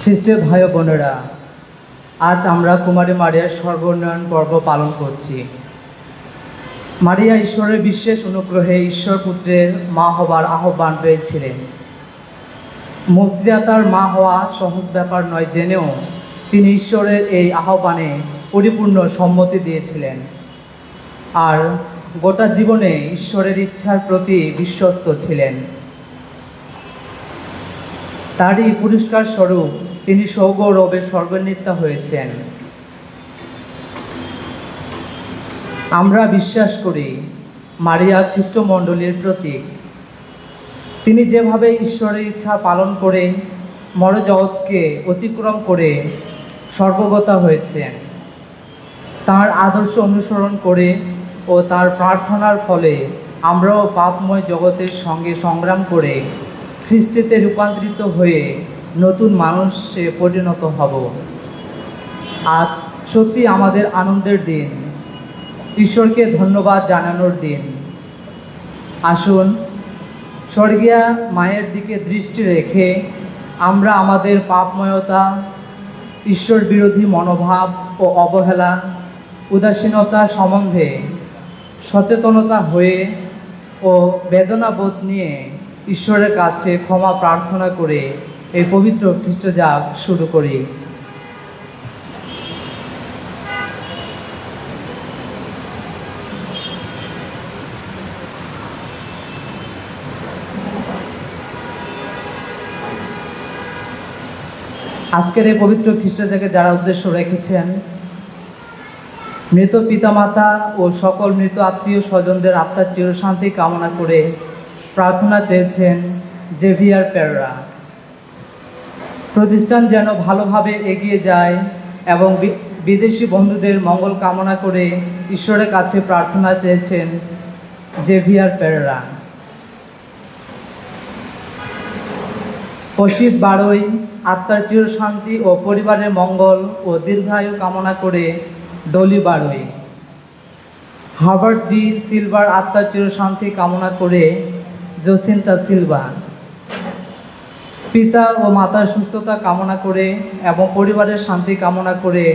খ্রিস্টের ভাই বোনেরা, আজ আমরা কুমারী মারিয়ার সর্বোন্নয়ন পর্ব পালন করছি। মারিয়া ঈশ্বরের বিশেষ অনুগ্রহে ঈশ্বর পুত্রের মা হবার আহ্বান পেয়েছিলেন। মুক্তিদাতার মা হওয়া সহজ ব্যাপার নয় জেনেও তিনি ঈশ্বরের এই আহ্বানে পরিপূর্ণ সম্মতি দিয়েছিলেন আর গোটা জীবনে ঈশ্বরের ইচ্ছার প্রতি বিশ্বস্ত ছিলেন। তারই পুরস্কার স্বরূপ তিনি সৌগৌরবে স্বর্গোন্নীতা হয়েছেন। আমরা বিশ্বাস করি মারিয়া খ্রিস্টমণ্ডলীর প্রতীক। তিনি যেভাবে ঈশ্বরের ইচ্ছা পালন করে মরজগৎকে অতিক্রম করে সর্বগতা হয়েছেন, তাঁর আদর্শ অনুসরণ করে ও তার প্রার্থনার ফলে আমরাও পাপময় জগতের সঙ্গে সংগ্রাম করে খ্রিস্টেতে রূপান্তরিত হয়ে নতুন মানুষে পরিণত হব। আজ সত্যি আমাদের আনন্দের দিন, ঈশ্বরকে ধন্যবাদ জানানোর দিন। আসুন স্বর্গীয়া মায়ের দিকে দৃষ্টি রেখে আমরা আমাদের পাপময়তা, ঈশ্বর বিরোধী মনোভাব ও অবহেলা, উদাসীনতা সম্বন্ধে সচেতনতা হয়ে ও বেদনাবোধ নিয়ে ঈশ্বরের কাছে ক্ষমা প্রার্থনা করে এই পবিত্র খ্রিস্টজাগ শুরু করি। আজকের এই পবিত্র খ্রিস্টজাগে যারা উদ্দেশ্য রেখেছেন, মৃত পিতামাতা ও সকল মৃত আত্মীয় স্বজনদের আত্মার চিরশান্তি কামনা করে প্রার্থনা চেয়েছেন জেভিয়ার পেররা। প্রতিষ্ঠান যেন ভালোভাবে এগিয়ে যায় এবং বিদেশি বন্ধুদের মঙ্গল কামনা করে ঈশ্বরের কাছে প্রার্থনা চেয়েছেন জেভিয়ার পেররা। পশিত বারোই আত্মার চিরশান্তি ও পরিবারের মঙ্গল ও দীর্ঘায়ু কামনা করে ডলি বারোই। হার্বার্ট ডি সিলভার আত্মার চিরশান্তি কামনা করে জোসিন্তা সিলভা। পিতা ও মাতার সুস্থতা কামনা করে এবং পরিবারের শান্তি কামনা করে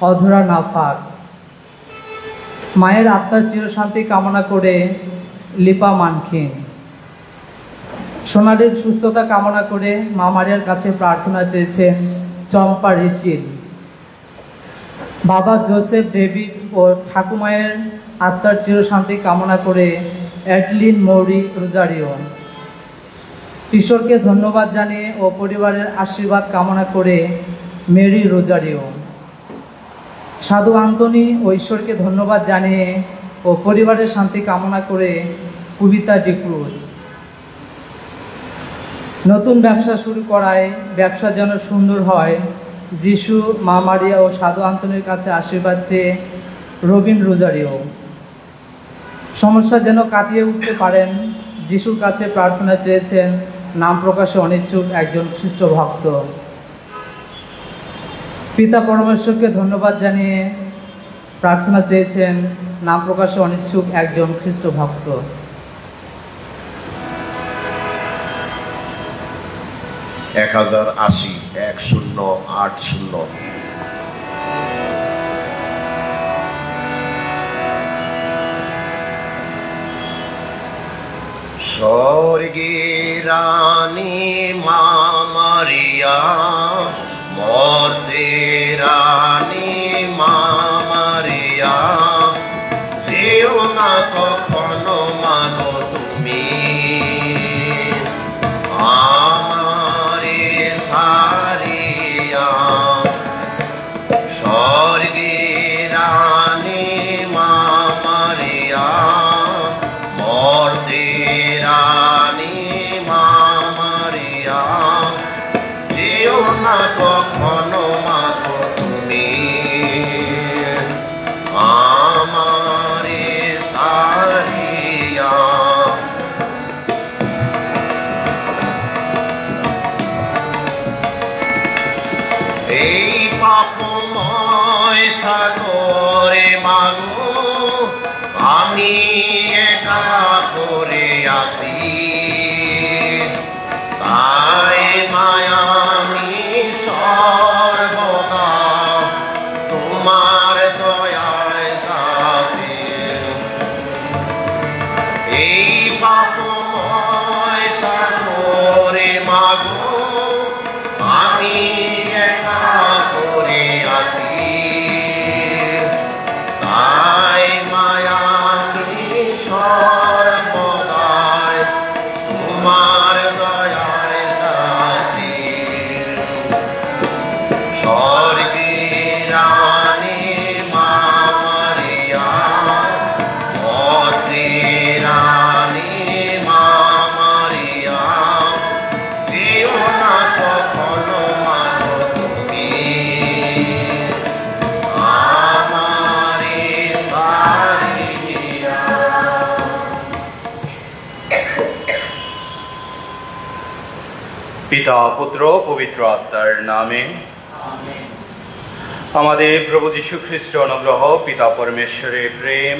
অধরা নাফাক। মায়ের আত্মার চিরশান্তি কামনা করে লিপা মানখিন। সোনালির সুস্থতা কামনা করে মা মারিয়ার কাছে প্রার্থনা চেয়েছেন চম্পা রিচিল। বাবা জোসেফ ডেভিড ও ঠাকুমায়ের আত্মার চিরশান্তি কামনা করে অ্যাডলিন মৌরি রোজারিও। ঈশ্বরকে ধন্যবাদ জানিয়ে ও পরিবারের আশীর্বাদ কামনা করে মেরি রোজারিও। সাধু আন্তনি ও ঈশ্বরকে ধন্যবাদ জানিয়ে ও পরিবারের শান্তি কামনা করে কবিতা ডিক্রুজ। নতুন ব্যবসা শুরু করায় ব্যবসা যেন সুন্দর হয়, যিশু, মা মারিয়া ও সাধু আন্তনির কাছে আশীর্বাদ চেয়ে রবিন রোজারিও। সমস্যা যেন কাটিয়ে উঠতে পারেন, যিশুর কাছে প্রার্থনা চেয়েছেন নাম প্রকাশে অনিচ্ছুক একজন খ্রিস্ট ভক্ত। পিতা পরমেশ্বরকে ধন্যবাদ জানিয়ে প্রার্থনা চেয়েছেন নাম প্রকাশে অনিচ্ছুক একজন খ্রিস্ট ভক্ত। এক 1080 স্বর্গের রানী মা মারিয়া, মর্তের রানী মা মারিয়া, যেও না কখনো মানো তুমি আমারে ছাড়িয়া। স্বর্গের রানী মা মারিয়া, মর্তের রানী মা মারিয়া, যেও না কখনো মানো তুমি আমারে ছাড়িয়া। এই পাপময় সাগরে মাগো আমি একা করে আছি, তাই মায়ামি পিতা পুত্র পবিত্র আত্মার নামে। আমাদের প্রভু যীশু খ্রিস্ট অনুগ্রহ, পিতা পরমেশ্বরের প্রেম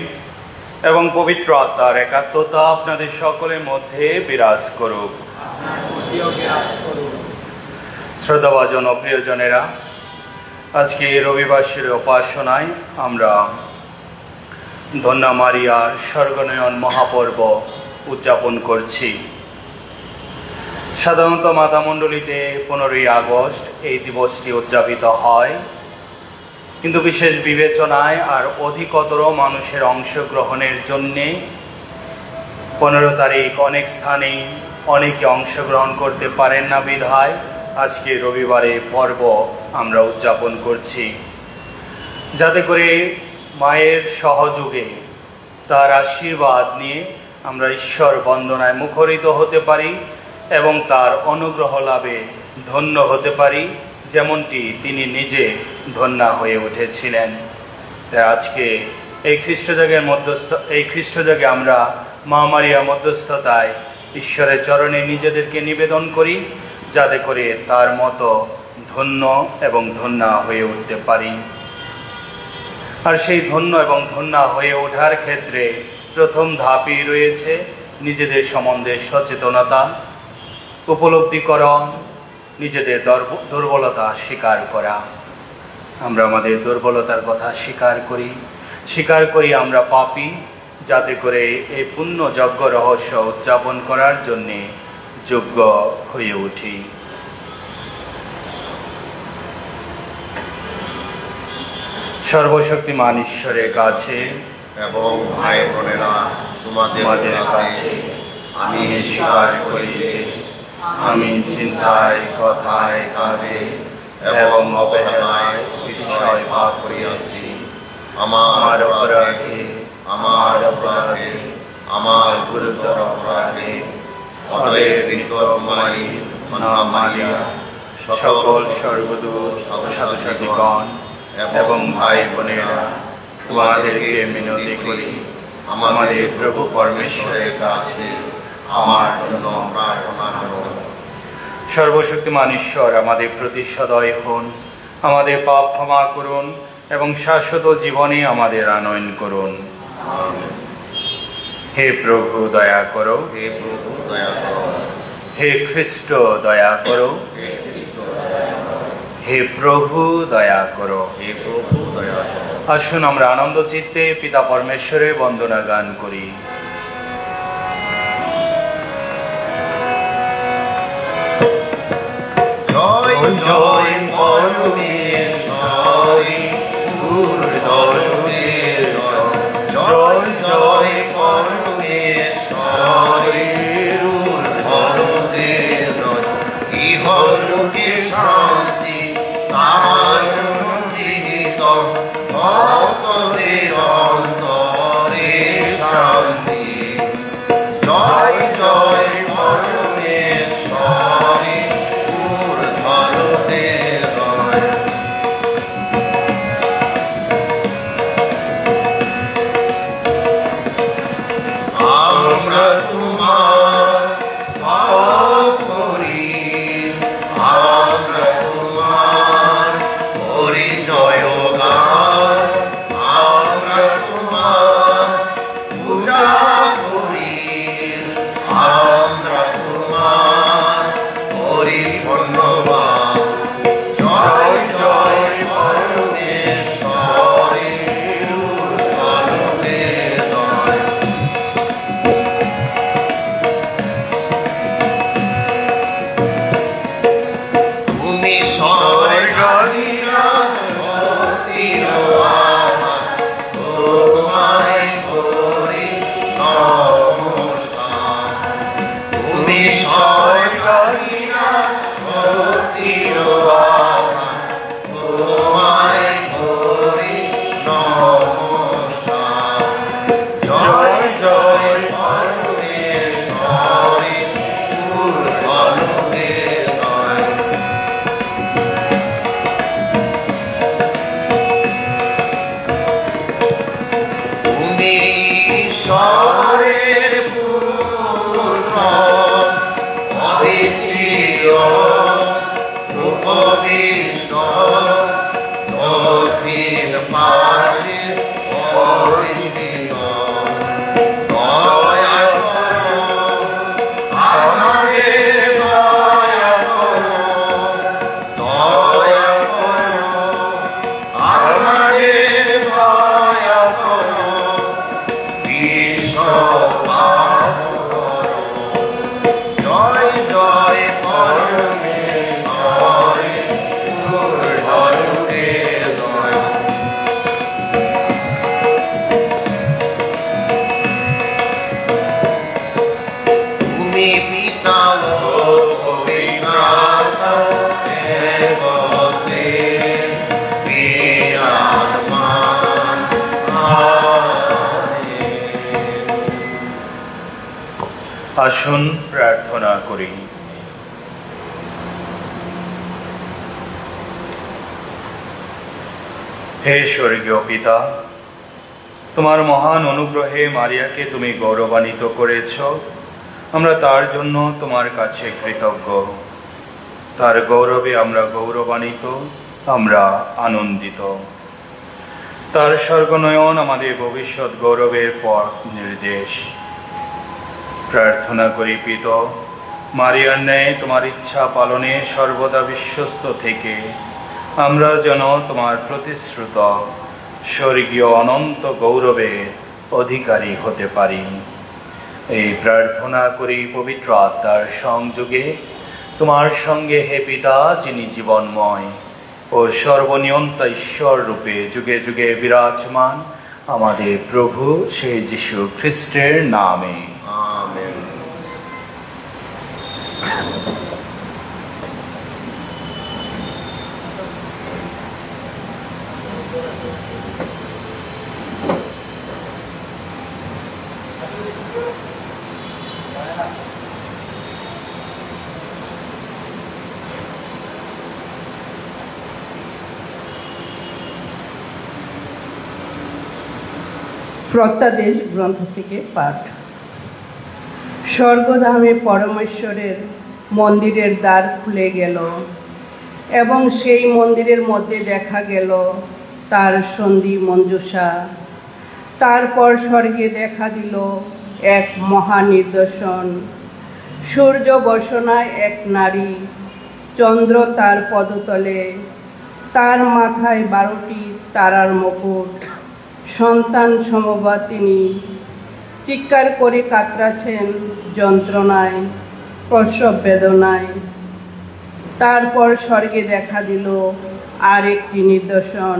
এবং পবিত্র আত্মার একাত্মতা আপনাদের সকলের মধ্যে বিরাজ করুক। শ্রদ্ধাভাজন ও প্রিয়জনেরা, আজকে রবিবাসের উপাসনায় আমরা ধন্যা মারিয়ার স্বর্গনয়ন মহাপর্ব উদযাপন করছি। সাধারণত মাতামণ্ডলীতে 15ই আগস্ট এই দিবসটি উদযাপিত হয়, কিন্তু বিশেষ বিবেচনায় আর অধিকতর মানুষের অংশগ্রহণের জন্যে 15 তারিখ অনেক স্থানেই অনেকে অংশগ্রহণ করতে পারেন না বিধায় আজকে রবিবারে পর্ব আমরা উদযাপন করছি, যাতে করে মায়ের সহযোগে তার আশীর্বাদ নিয়ে আমরা ঈশ্বর বন্দনায় মুখরিত হতে পারি এবং তার অনুগ্রহ লাভে ধন্য হতে পারি, যেমনটি তিনি নিজে ধন্যা হয়ে উঠেছিলেন। তাই আজকে এই খ্রিস্টজাগে আমরা মা মারিয়ার মধ্যস্থতায় ঈশ্বরের চরণে নিজেদেরকে নিবেদন করি, যাতে করে তার মতো ধন্য এবং ধন্যা হয়ে উঠতে পারি। আর সেই ধন্য এবং ধন্যা হয়ে ওঠার ক্ষেত্রে প্রথম ধাপই রয়েছে নিজেদের সম্বন্ধে সচেতনতা, উপলব্ধিকরণ, নিজেদের দুর্বলতা স্বীকার করা। আমরা আমাদের দুর্বলতার কথা স্বীকার করি আমরা পাপী, যাতে করে এই পুণ্য যজ্ঞ রহস্য উদযাপন করার জন্যে যোগ্য হয়ে উঠি। সর্বশক্তিমান ঈশ্বরের কাছে এবং ভাই বোনেরা, তোমাদের কাছে আমি স্বীকার করি যে আমি চিন্তায়, কথায়, কাজে এবং অবহেলায় বিষয় পাপ করিয়াছি। আমার অপরাধে আমার গুরুতর অপরাধে অতএব বিদ্যমানী মারিয়া সকল সর্বদূত সাধুসাধীগণ এবং ভাই বোনেরা, তোমাদেরকে মিনতি করি আমাদের প্রভু পরমেশ্বরের কাছে আমার জন্য প্রার্থনা করুন। সর্বশক্তিমান ঈশ্বর আমাদের প্রতি সদয় হন, আমাদের পাপ ক্ষমা করুন এবং শাশ্বত জীবনে আমাদের আনয়ন করুন। হে প্রভু দয়া করো, হে প্রভু দয়া করো, হে খ্রিস্ট দয়া করো, হে প্রভু দয়া করো, হে প্রভু দয়া করো। আসুন আমরা আনন্দ চিত্তে পিতা পরমেশ্বরের বন্দনা গান করি। জয় জয় পরমেশ্বরী, ঊর্ধ্বলোকের জয় জয় পরমেশ্বরী, ঊর্ধ্বলোকের ইহলোকে শান্তি তাহার নিহিত, ভক্তদের অন্তরে শান্তি। জয় জয় পরমেশ্বরী, আমরা তোমার ভক্ত করি, আমরা তোমার পরিচয় গান, আমরা তোমার পূজা করি, আমরা তোমার পরিপূর্ণবান। জয় জয় পরমেশ্বরী, ঊর্ধ্বলোকের জয়। তুমি স্বর্গবিরাজ তোমায় করি নমস্কার। তুমি স্বর্গবিরাজ তোমায় করি নমস্কার। জয় জয় পরমেশ্বরী, ঊর্ধ্বলোকের জয়। তুমি ঈশ্বরের পুত্র, অদ্বিতীয় বাস করো। জয় জয় পরমেশ্বর, ঊর্ধ্বলোকে জয়। তুমি পিতা ও পবিত্র দেবতে বিরাজমান। আসুন প্রার্থনা করি। হে স্বর্গীয় পিতা, তোমার মহান অনুগ্রহে মারিয়াকে তুমি গৌরবান্বিত করেছ। আমরা তার জন্য তোমার কাছে কৃতজ্ঞ। তার গৌরবে আমরা গৌরবান্বিত, আমরা আনন্দিত। তার স্বর্গনয়ন আমাদের ভবিষ্যৎ গৌরবের পথ নির্দেশ। প্রার্থনা করি পিত, মারিয়ার ন্যায় তোমার ইচ্ছা পালনে সর্বদা বিশ্বস্ত থেকে আমরা যেন তোমার প্রতিশ্রুত স্বর্গীয় অনন্ত গৌরবের অধিকারী হতে পারি। এই প্রার্থনা করি পবিত্র আত্মার সংযোগে তোমার সঙ্গে, হে পিতা, যিনি জীবনময় ও সর্বনিয়ন্তা ঈশ্বর রূপে যুগে যুগে বিরাজমান, আমাদের প্রভু সেই যীশু খ্রিস্টের নামে। আমেন। প্রত্যাদেশ গ্রন্থ থেকে পাঠ। স্বর্গধামে পরমেশ্বরের মন্দিরের দ্বার খুলে গেল এবং সেই মন্দিরের মধ্যে দেখা গেল তার সন্ধি মঞ্জুষা। তারপর স্বর্গে দেখা দিল এক মহানিদর্শন, সূর্য বসনায় এক নারী, চন্দ্র তার পদতলে, তার মাথায় 12টি তারার মুকুট, সন্তান সমবা তিনি, চিৎকার করে কাতরাচ্ছেন যন্ত্রণায়, প্রসব বেদনায়। তারপর স্বর্গে দেখা দিল আর একটি নিদর্শন,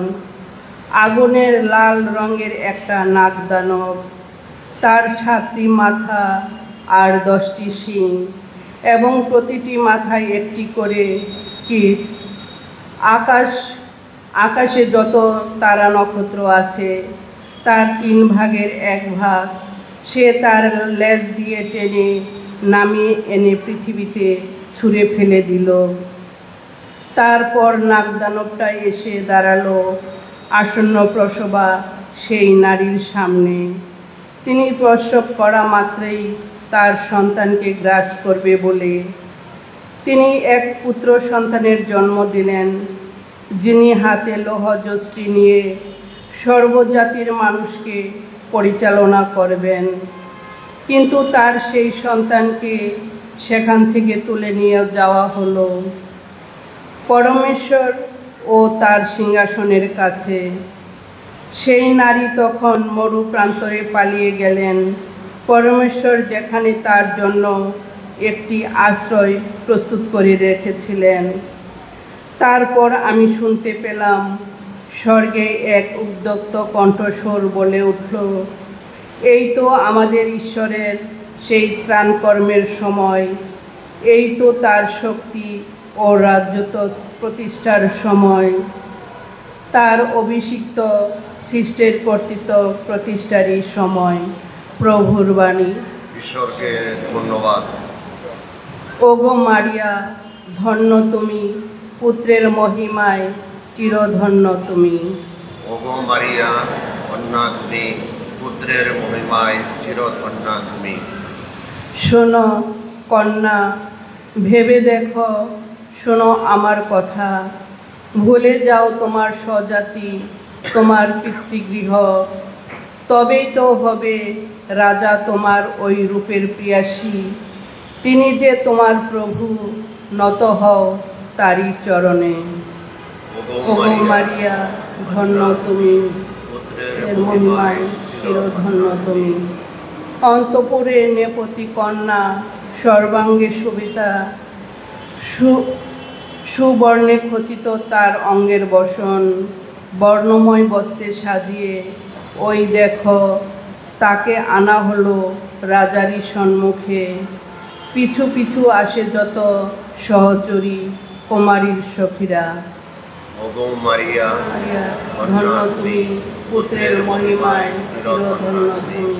আগুনের লাল রঙের একটা নাগদানব, তার 7টি মাথা আর 10টি শিং এবং প্রতিটি মাথায় একটি করে কীট। আকাশে যত তারা নক্ষত্র আছে তার 3 ভাগের 1 ভাগ সে তার লেজ দিয়ে টেনে নামিয়ে এনে পৃথিবীতে ছুঁড়ে ফেলে দিল। তারপর নাগদানবটা এসে দাঁড়ালো আসন্ন প্রসবা সেই নারীর সামনে। তিনি প্রসব করা মাত্রই তার সন্তানকে গ্রাস করবে বলে তিনি এক পুত্র সন্তানের জন্ম দিলেন, যিনি হাতে লৌহযষ্টি নিয়ে সর্বজাতির মানুষকে পরিচালনা করবেন। কিন্তু তার সেই সন্তানকে সেখান থেকে তুলে নিয়ে যাওয়া হলো পরমেশ্বর ও তার সিংহাসনের কাছে। সেই নারী তখন মরু প্রান্তরে পালিয়ে গেলেন, পরমেশ্বর যেখানে তার জন্য একটি আশ্রয় প্রস্তুত করে রেখেছিলেন। তারপর আমি শুনতে পেলাম স্বর্গে এক উদ্যক্ত কণ্ঠস্বর বলে উঠল, এই তো আমাদের ঈশ্বরের সেই ত্রাণকর্মের সময়, এই তো তার শক্তি ও রাজত্ব প্রতিষ্ঠার সময়, তার অভিষিক্ত খ্রিস্টের কর্তৃত্ব প্রতিষ্ঠারই সময়। প্রভুর বাণী। ঈশ্বরকে ধন্যবাদ। ওগো মারিয়া, ধন্য তুমি, পুত্রের মহিমায় চিরধন্য তুমি। ওগো মারিয়া, কন্যা তুমি, পুত্রের মহিমায় চিরধন্যা তুমি। শোনো কন্যা, ভেবে দেখো, শোনো আমার কথা। ভুলে যাও তোমার স্বজাতি, তোমার পিতৃগৃহ, তবেই তো হবে রাজা তোমার ওই রূপের প্রিয়াসী। তিনি যে তোমার প্রভু, নত হও তারই চরণে। ওগো মারিয়া, ধন্য তুমি, পুত্রের মহিমায় চিরধন্য তুমি। অন্তপুরে নেপতি কন্যা সর্বাঙ্গে শোভিতা, সুবর্ণে খচিত তার অঙ্গের বসন, বর্ণময় বস্ত্রে সাজিয়ে ওই দেখো তাকে আনা হলো রাজারই সম্মুখে। পিছু পিছু আসে যত সহচরী কুমারীর সখীরা। ওগো মারিয়া, ধন্য তুমি, পুত্রের মহিমায় চিরধন্য তুমি।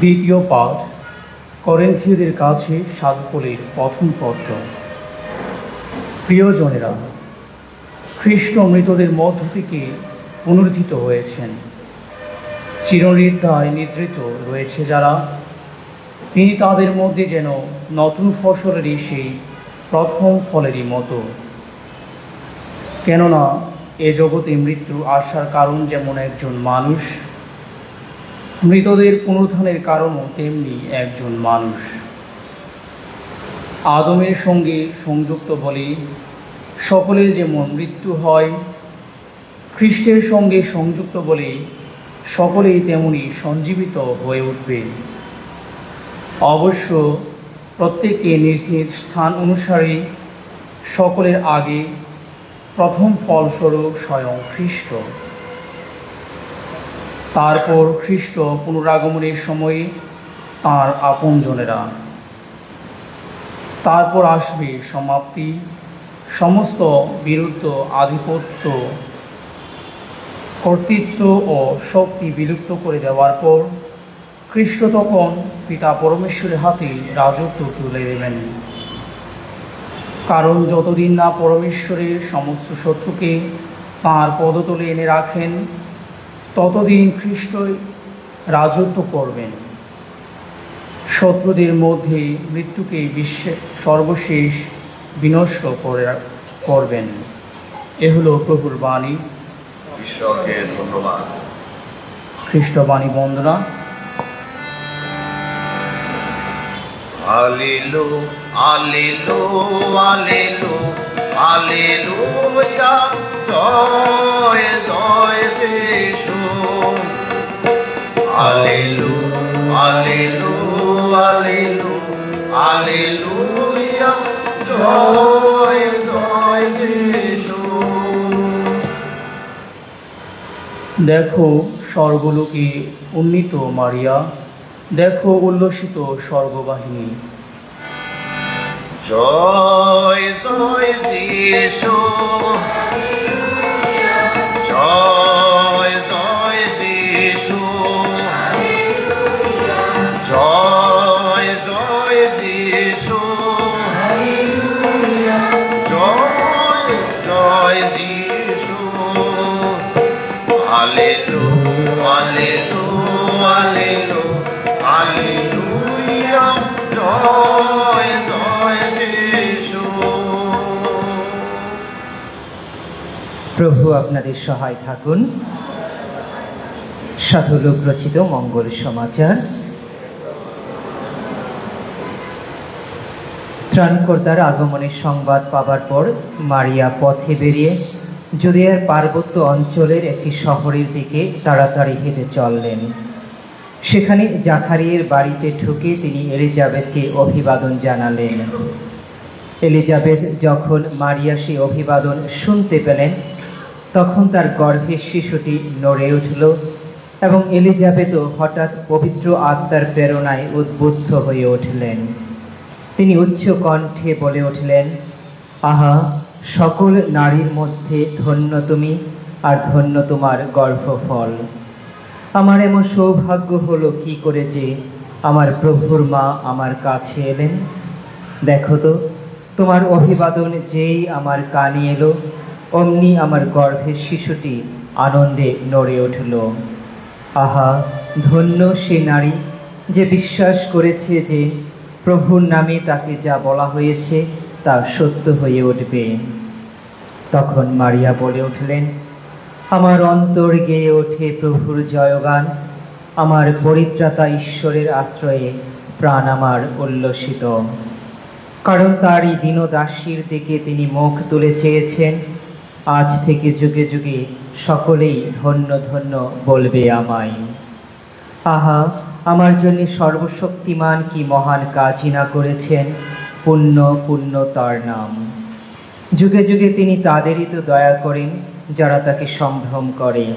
দ্বিতীয় পাঠ করিন্থীয়দের কাছে সাধুপোলের প্রথম পত্র। প্রিয়জনেরা, খ্রিস্ট মৃতদের মধ্য থেকে পুনরুত্থিত হয়েছেন। চিরনিদ্রায় নিদ্রিত রয়েছে যারা, তিনি তাদের মধ্যে যেন নতুন ফসলেরই সেই প্রথম ফলেরই মতো। কেননা এ জগতে মৃত্যু আসার কারণ যেমন একজন মানুষ, মৃতদের পুনরুত্থানের কারণও তেমনি একজন মানুষ। আদমের সঙ্গে সংযুক্ত বলে সকলের যেমন মৃত্যু হয়, খ্রিস্টের সঙ্গে সংযুক্ত বলে সকলেই তেমনি সঞ্জীবিত হয়ে উঠবে। অবশ্য প্রত্যেকে নিজ নিজ স্থান অনুসারে সকলের আগে প্রথম ফলস্বরূপ স্বয়ং খ্রিস্ট, তারপর খ্রিস্ট পুনরাগমনের সময়ে তাঁর আপনজনেরা, তারপর আসবে সমাপ্তি। সমস্ত বিরুদ্ধ আধিপত্য, কর্তৃত্ব ও শক্তি বিলুপ্ত করে দেওয়ার পর খ্রিস্ট তখন পিতা পরমেশ্বরের হাতে রাজত্ব তুলে দেবেন। কারণ যতদিন না পরমেশ্বরের সমস্ত শত্রুকে তাঁর পদতলে এনে রাখেন, ততদিন খ্রিস্টই রাজত্ব করবেন। শত্রুদের মধ্যে মৃত্যুকে সর্বশেষ বিনষ্ট করবেন। এ হলো প্রভুর বাণী। ঈশ্বরকে ধন্যবাদ। খ্রিস্টবাণী বন্দনা। আলেলু আলেলু আলেলু আলেলুয়া, জয় জয় যিশু। আলেলু আলেলু আলেলু আলেলুয়া, জয় জয় যিশু। দেখো স্বর্গলোকে উন্নীত মারিয়া, দেখো উল্লসিত স্বর্গবাহিনী। জয় জয় যিশু, জয় জয় যিশু, জয় জয় যিশু, জয় জয় যিশু। আলেলু আলেলু আলেলু আলেলুয়া, জয় জয় যিশু। প্রভু আপনাদের সহায় থাকুন। সাধু লোক রচিত মঙ্গল সমাচার। ত্রাণকর্তার আগমনের সংবাদ পাবার পর মারিয়া পথে বেরিয়ে জুদিয়ার পার্বত্য অঞ্চলের একটি শহরের দিকে তাড়াতাড়ি হেঁটে চললেন। সেখানে জাকারিয়ার বাড়িতে ঢুকে তিনি এলিজাবেথকে অভিবাদন জানালেন। এলিজাবেথ যখন মারিয়া সেই অভিবাদন শুনতে পেলেন, তখন তার গর্ভের শিশুটি নড়ে উঠল এবং এলিজাবেথও হঠাৎ পবিত্র আত্মার প্রেরণায় উদ্বুদ্ধ হয়ে উঠলেন। তিনি উচ্চ কণ্ঠে বলে উঠলেন, আহা, সকল নারীর মধ্যে ধন্য তুমি, আর ধন্য তোমার গর্ভফল। আমার এমন সৌভাগ্য হলো কি করে যে আমার প্রভুর মা আমার কাছে এলেন। দেখো তো, তোমার অভিবাদন যেই আমার কানে এলো, অমনি আমার গর্ভের শিশুটি আনন্দে নড়ে উঠল। আহা, ধন্য সে নারী যে বিশ্বাস করেছে যে প্রভুর নামে তাকে যা বলা হয়েছে তা সত্য হয়ে উঠবে। তখন মারিয়া বলে উঠলেন, আমার অন্তর গেয়ে ওঠে প্রভুর জয়গান, আমার পরিত্রাতা ঈশ্বরের আশ্রয়ে প্রাণ আমার উল্লসিত। কারণ তারই দীনদাসীর দিকে তিনি মুখ তুলে চেয়েছেন। আজ থেকে যুগে যুগে সকলেই ধন্য ধন্য বলবে আমায়। আহা, আমার জন্য সর্বশক্তিমান কি মহান কাজই না করেছেন, পুণ্য পুণ্য তার নাম। যুগে যুগে তিনি তাদেরই তো দয়া করেন যারা তাকে সম্ভ্রম করেন।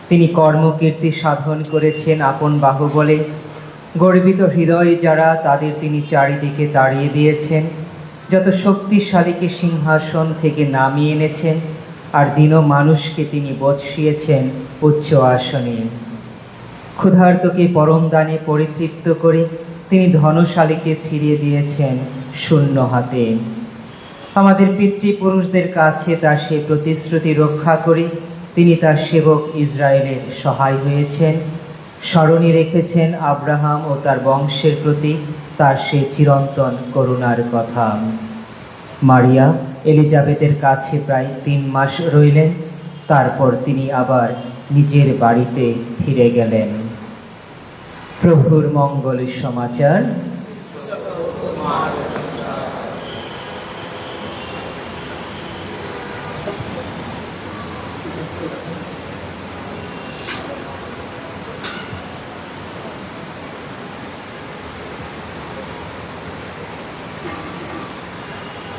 তিনি কর্মকীর্তি সাধন করেছেন আপন বাহুবলে। গর্বিত হৃদয়ে যারা, তাদের তিনি চারিদিকে তাড়িয়ে দিয়েছেন। যত শক্তিশালীকে সিংহাসন থেকে নামিয়ে এনেছেন, আর দীন মানুষকে তিনি বসিয়েছেন উচ্চ আসনে। ক্ষুধার্তকে পরম দানে পরিতৃপ্ত করে তিনি ধনশালীকে ফিরিয়ে দিয়েছেন শূন্য হাতে। আমাদের পিতৃপুরুষদের কাছে তার সে প্রতিশ্রুতি রক্ষা করে তিনি তার সেবক ইসরায়েলের সহায় হয়েছেন। স্মরণে রেখেছেন আব্রাহাম ও তার বংশের প্রতি তার সে চিরন্তন করুণার কথা। মারিয়া এলিজাবেথের কাছে প্রায় 3 মাস রইলেন। তারপর তিনি আবার নিজের বাড়িতে ফিরে গেলেন। প্রভুর মঙ্গলের সমাচার।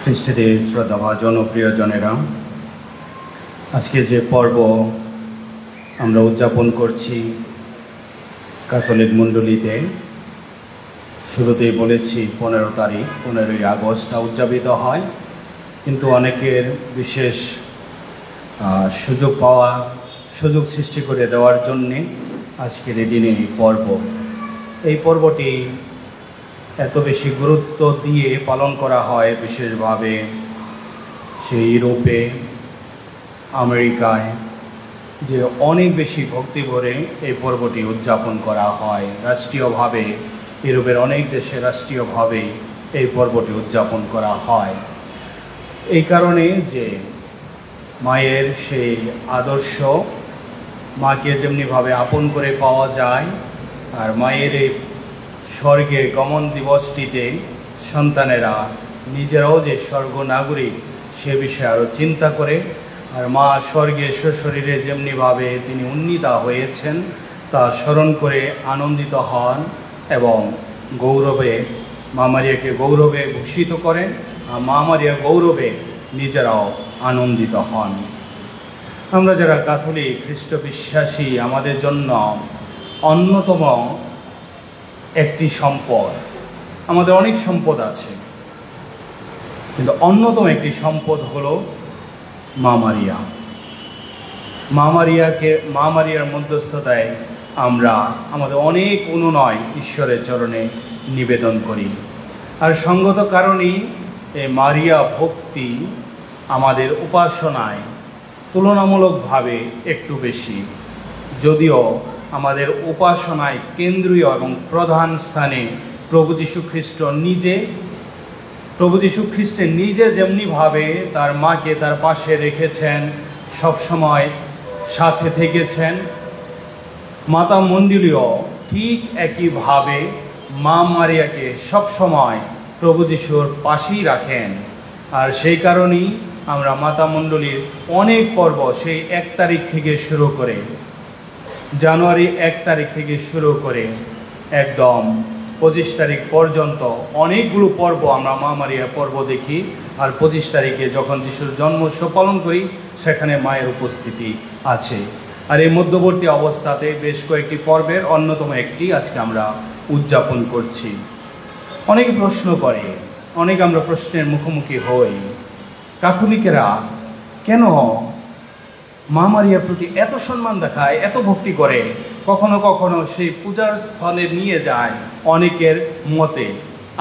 খ্রিস্টদের শ্রদ্ধাভাজন ও প্রিয়জনেরা, আজকে যে পর্ব আমরা উদযাপন করছি ক্যাথলিক মণ্ডলীতে, শুরুতেই বলেছি 15 তারিখ 15ই আগস্ট উদযাপিত হয়, কিন্তু অনেকের বিশেষ সুযোগ সৃষ্টি করে দেওয়ার জন্যে আজকের এই দিনে এই পর্বটি এত বেশি গুরুত্ব দিয়ে পালন করা হয়। বিশেষভাবে সেই ইউরোপে, আমেরিকায় যে অনেক বেশি ভক্তি ভরে এই পর্বটি উদযাপন করা হয়। রাষ্ট্রীয়ভাবে ইউরোপের অনেক দেশে রাষ্ট্রীয়ভাবে এই পর্বটি উদযাপন করা হয়। এই কারণে যে মায়ের সেই আদর্শ, মাকে যেমনিভাবে আপন করে পাওয়া যায়, আর মায়ের এই স্বর্গে গমন দিবসটিতে সন্তানেরা নিজেরাও যে স্বর্গ নাগরিক সে বিষয়ে আরও চিন্তা করে, আর মা স্বর্গে শরীরে যেমনিভাবে তিনি উন্নীতা হয়েছেন তা স্মরণ করে আনন্দিত হন এবং গৌরবে মা মারিয়াকে গৌরবে ভূষিত করেন, আর মা মারিয়া গৌরবে নিজেরাও আনন্দিত হন। আমরা যারা ক্যাথলিক খ্রিস্ট বিশ্বাসী, আমাদের জন্য অন্যতম একটি সম্পদ, আমাদের অনেক সম্পদ আছে, কিন্তু অন্যতম একটি সম্পদ হলো মা মারিয়া। মা মারিয়ার মধ্যস্থতায় আমরা আমাদের অনেক অনুনয় ঈশ্বরের চরণে নিবেদন করি। আর সঙ্গত কারণেই এই মারিয়া ভক্তি আমাদের উপাসনায় তুলনামূলকভাবে একটু বেশি, যদিও আমাদের উপাসনায় কেন্দ্রীয় এবং প্রধান স্থানে প্রভু যীশু খ্রিস্টের নিজে যেমনিভাবে তার মাকে তার পাশে রেখেছেন, সবসময় সাথে থেকেছেন, মাতা মণ্ডলীও ঠিক একইভাবে মা মারিয়াকে সবসময় প্রভু যীশুর পাশেই রাখেন। আর সেই কারণেই আমরা মাতা মণ্ডলীর অনেক পর্ব সেই 1 তারিখ থেকে শুরু করে, জানুয়ারি 1 তারিখ থেকে শুরু করে একদম 25 তারিখ পর্যন্ত অনেকগুলো পর্ব আমরা মা মারিয়া পর্ব দেখি। আর 25 তারিখে যখন যিশুর জন্মোৎসব পালন করি সেখানে মায়ের উপস্থিতি আছে। আর এই মধ্যবর্তী অবস্থাতে বেশ কয়েকটি পর্বের অন্যতম একটি আজকে আমরা উদযাপন করছি। অনেক প্রশ্ন করে, অনেক আমরা প্রশ্নের মুখোমুখি হই, ক্যাথলিকেরা কেন মা মারিয়ার প্রতি এত সম্মান দেখায়, এত ভক্তি করে, কখনো কখনো সেই পূজার স্থলে নিয়ে যায় অনেকের মতে।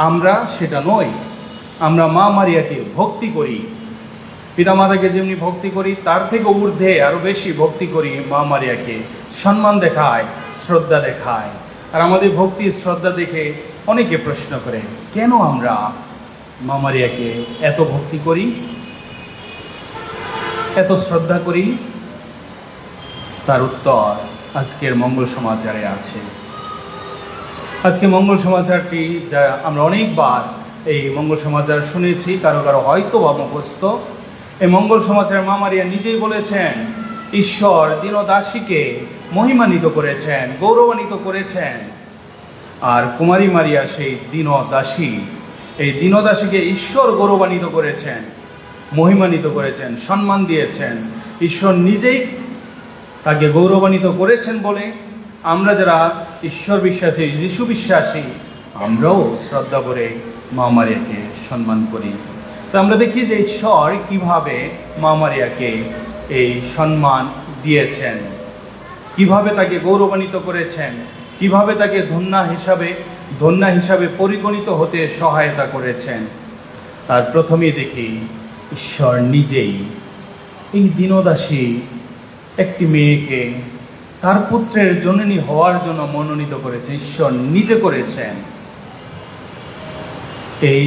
আমরা সেটা নই, আমরা মা মারিয়াকে ভক্তি করি, পিতামাতাকে যেমনি ভক্তি করি তার থেকে ঊর্ধ্বে আরও বেশি ভক্তি করি মা মারিয়াকে, সম্মান দেখায়, শ্রদ্ধা দেখায়। আর আমাদের ভক্তি শ্রদ্ধা দেখে অনেকে প্রশ্ন করে কেন আমরা মা মারিয়াকে এত ভক্তি করি। এত শ্রদ্ধা করি? তার উত্তর আজকের মঙ্গল সমাচারে আছে। আজকে মঙ্গল সমাচারটি যা আমরা অনেকবার এই মঙ্গল সমাচার শুনেছি, কারো কারো হয়তো বা মুখস্থ। এই মঙ্গল সমাচারে মা মারিয়া নিজেই বলেছেন ঈশ্বর দীনদাসীকে মহিমান্বিত করেছেন, গৌরবান্বিত করেছেন। আর কুমারী মারিয়া সেই দীনদাসী, এই দীনদাসীকে ঈশ্বর গৌরবান্বিত করেছেন, মহিমান্বিত করেছেন, সম্মান দিয়েছেন। ঈশ্বর নিজেই তাকে গৌরবান্বিত করেছেন বলে আমরা যারা ঈশ্বর বিশ্বাসী, যিশু বিশ্বাসী, আমরাও শ্রদ্ধা করে মা মারিয়াকে সম্মান করি। তো আমরা দেখি যে ঈশ্বর কিভাবে মা মারিয়াকে এই সম্মান দিয়েছেন, কিভাবে তাকে গৌরবান্বিত করেছেন, কিভাবে তাকে ধন্যা হিসাবে পরিগণিত হতে সহায়তা করেছেন। তার প্রথমেই দেখি ঈশ্বর নিজেই এই দীনদাসী একটি মেয়েকে তার পুত্রের জননী হওয়ার জন্য মনোনীত করেছেন। ঈশ্বর নিজে করেছেন। এই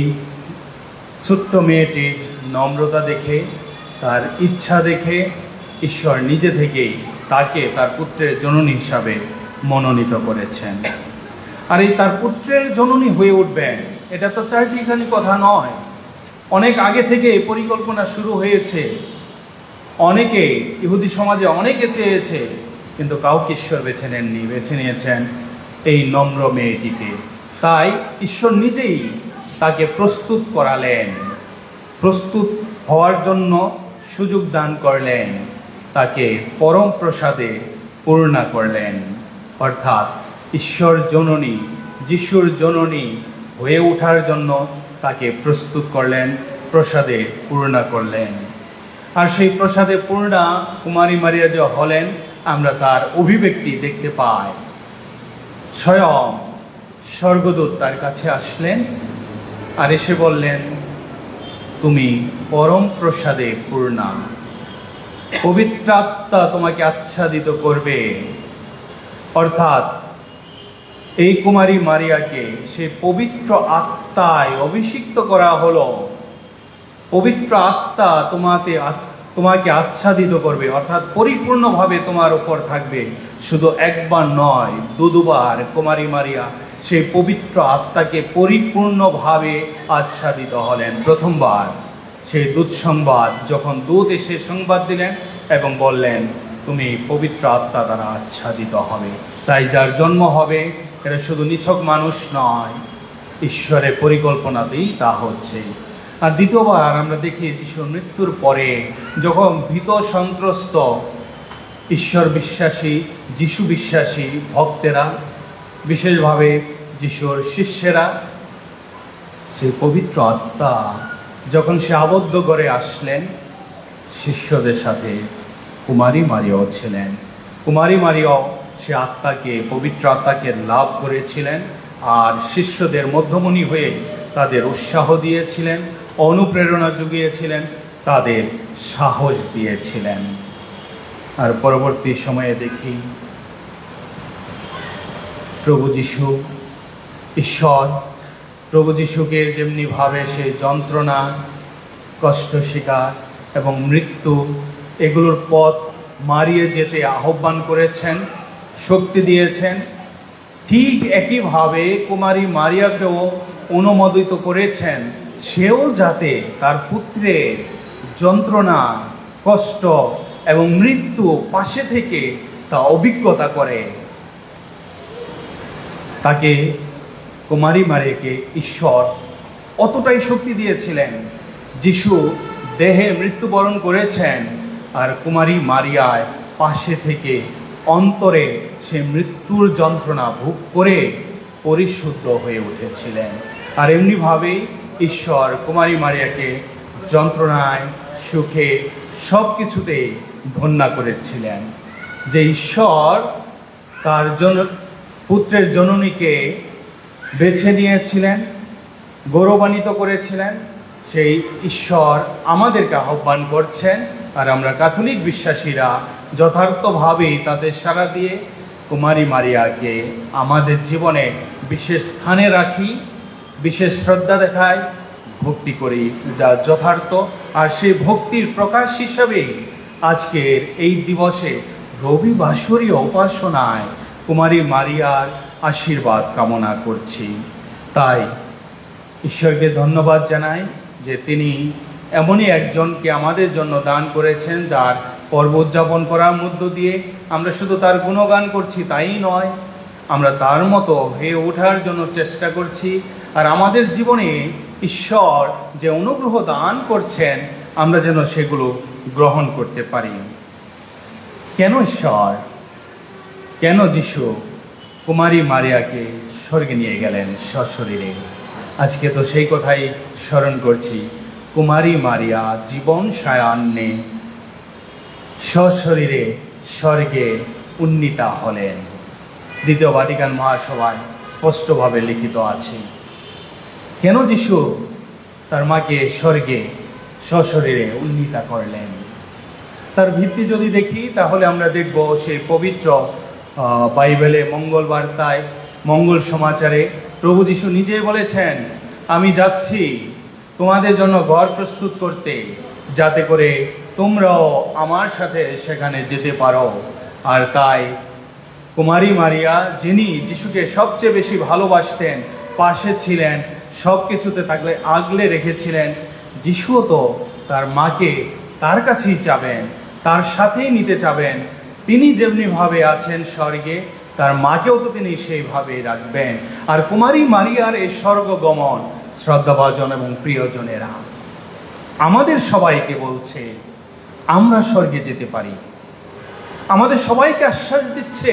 ছোট্ট মেয়েটির নম্রতা দেখে, তার ইচ্ছা দেখে ঈশ্বর নিজে থেকেই তাকে তার পুত্রের জননী হিসাবে মনোনীত করেছেন। আর এই তার পুত্রের জননী হয়ে উঠবেন, এটা তো চারিটিখানি কথা নয়। অনেক আগে থেকে পরিকল্পনা শুরু হয়েছে। অনেকে ইহুদি সমাজে অনেকে চেয়েছে, কিন্তু কাউকে ঈশ্বর বেছে নেননি, বেছে নিয়েছেন এই নম্র মেয়েটিকে। তাই ঈশ্বর নিজেই তাকে প্রস্তুত করালেন, প্রস্তুত হওয়ার জন্য সুযোগ দান করলেন, তাকে পরম প্রসাদে পূর্ণা করলেন। অর্থাৎ ঈশ্বর জননী, যিশুর জননী হয়ে ওঠার জন্য তাকে প্রস্তুত করলেন, প্রসাদে পূর্ণা করলেন। আর সেই প্রসাদে পূর্ণা কুমারী মারিয়া যে হলেন, আমরা তার অভিব্যক্তি দেখতে পাই। স্বয়ং স্বর্গদূত তার কাছে আসলেন আর এসে বললেন, তুমি পরম প্রসাদে পূর্ণা, পবিত্র আত্মা তোমাকে আচ্ছাদিত করবে। অর্থাৎ এই কুমারী মারিয়াকে সে পবিত্র আত্মায় অভিষিক্ত করা হলো। পবিত্র আত্মা তোমাকে আচ্ছাদিত করবে, অর্থাৎ পরিপূর্ণভাবে তোমার উপর থাকবে। শুধু একবার নয়, দুবার কুমারী মারিয়া সেই পবিত্র আত্মাকে পরিপূর্ণভাবে আচ্ছাদিত হলেন। প্রথমবার সেই দূত সংবাদ, যখন দূত এসে সংবাদ দিলেন এবং বললেন তুমি পবিত্র আত্মা দ্বারা আচ্ছাদিত হবে। তাই যার জন্ম হবে এটা শুধু নিছক মানুষ নয়, ঈশ্বরের পরিকল্পনাতেই তা হচ্ছে। আর দ্বিতীয়বার আমরা দেখি যিশুর মৃত্যুর পরে যখন ভীত সন্ত্রস্ত ঈশ্বর বিশ্বাসী, যিশু বিশ্বাসী ভক্তেরা, বিশেষভাবে যিশুর শিষ্যেরা, সেই পবিত্র আত্মা যখন সে আবদ্ধ করে আসলেন, শিষ্যদের সাথে কুমারী মারিয়াও ছিলেন। কুমারী মারিয়াও সে আত্মাকে, পবিত্র আত্মাকে লাভ করেছিলেন আর শিষ্যদের মধ্যমণি হয়ে তাদের উৎসাহ দিয়েছিলেন, অনুপ্রেরণা জুগিয়েছিলেন, তাদের সাহস দিয়েছিলেন। আর পরবর্তী সময়ে দেখি প্রভু যিশু, ঈশ্বর প্রভু যিশুকে যেমনিভাবে সে যন্ত্রণা, কষ্ট স্বীকার এবং মৃত্যু এগুলোর পথ মারিয়ে যেতে আহ্বান করেছেন, শক্তি দিয়েছেন, ঠিক একইভাবে কুমারী মারিয়াকেও অনুমোদিত করেছেন সেও যাতে তার পুত্রের যন্ত্রণা, কষ্ট এবং মৃত্যু পাশে থেকে তা অভিজ্ঞতা করে। তাকে, কুমারী মারিয়াকে ঈশ্বর অতটাই শক্তি দিয়েছিলেন। যিশু দেহে মৃত্যুবরণ করেছেন আর কুমারী মারিয়ায় পাশে থেকে অন্তরে সে মৃত্যুর যন্ত্রণা ভোগ করে পরিশুদ্ধ হয়ে উঠেছিলেন। আর এমনিভাবেই ঈশ্বর কুমারী মারিয়াকে যন্ত্রণায়, সুখে, সব কিছুতেই ধন্য করেছিলেন। যে ঈশ্বর তার পুত্রের জননীকে বেছে নিয়েছিলেন, গৌরবান্বিত করেছিলেন, সেই ঈশ্বর আমাদেরকে আহ্বান করছেন। আর আমরা ক্যাথলিক বিশ্বাসীরা যথার্থভাবেই তাদের সাড়া দিয়ে কুমারী মারিয়াকে আমাদের জীবনে বিশেষ স্থানে রাখি, বিশেষ শ্রদ্ধা দেখাই, ভক্তি করি যা যথার্থ। আর সেই ভক্তির প্রকাশ হিসাবেই আজকের এই দিবসে রবিবাসরীয় উপাসনায় কুমারী মারিয়ার আশীর্বাদ কামনা করছি। তাই ঈশ্বরকে ধন্যবাদ জানাই যে তিনি এমনই একজনকে আমাদের জন্য দান করেছেন, যার পর্ব উদযাপন করার মধ্য দিয়ে আমরা শুধু তার গুণগান করছি তাই নয়, আমরা তার মতো হয়ে ওঠার জন্য চেষ্টা করছি। আর আমাদের জীবনে ঈশ্বর যে অনুগ্রহ দান করছেন আমরা যেন সেগুলো গ্রহণ করতে পারি। কেন ঈশ্বর, কেন যিশু কুমারী মারিয়াকে স্বর্গে নিয়ে গেলেন সশরীরে, আজকে তো সেই কথাই স্মরণ করছি। কুমারী মারিয়া জীবন সায়ান্নে সশরীরে স্বর্গে উন্নীতা হলেন। দ্বিতীয় ভাটিকান মহাসভায় স্পষ্টভাবে লিখিত আছে। কেন যিশু তার মাকে স্বর্গে সশরীরে উন্নীতা করলেন, তার ভিত্তি যদি দেখি তাহলে আমরা দেখব সেই পবিত্র বাইবেলে মঙ্গল বার্তায়, মঙ্গল সমাচারে প্রভু যিশু নিজেই বলেছেন, আমি যাচ্ছি তোমাদের জন্য ঘর প্রস্তুত করতে, যাতে করে তোমরাও আমার সাথে সেখানে যেতে পারো। আর তাই কুমারী মারিয়া, যিনি যিশুকে সবচেয়ে বেশি ভালোবাসতেন, পাশে ছিলেন, সব কিছুতে থাকলে আগলে রেখেছিলেন, যিশুও তো তার মাকে তার কাছেই চাবেন, তার সাথেই নিতে চাবেন। তিনি যেমনিভাবে আছেন স্বর্গে, তার মাকেও তো তিনি সেইভাবে রাখবেন। আর কুমারী মারিয়ার এই স্বর্গগমন শ্রদ্ধাভাজন এবং প্রিয়জনেরা আমাদের সবাইকে বলছে আমরা স্বর্গে যেতে পারি। আমাদের সবাইকে আশ্বাস দিচ্ছে,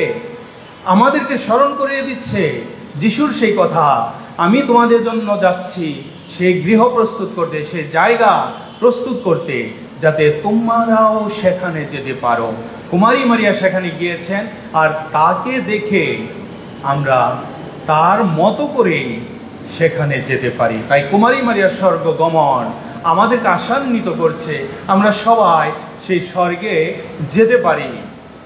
আমাদেরকে স্মরণ করিয়ে দিচ্ছে যিশুর সেই কথা, আমি তোমাদের জন্য যাচ্ছি সেই গৃহ প্রস্তুত করতে, সেই জায়গা প্রস্তুত করতে, যাতে তোমরাও সেখানে যেতে পারো। কুমারী মারিয়া সেখানে গিয়েছেন, আর তাকে দেখে আমরা তার মতো করে সেখানে যেতে পারি। তাই কুমারী মারিয়ার স্বর্গগমন আমাদেরকে আশান্বিত করছে, আমরা সবাই সেই স্বর্গে যেতে পারি।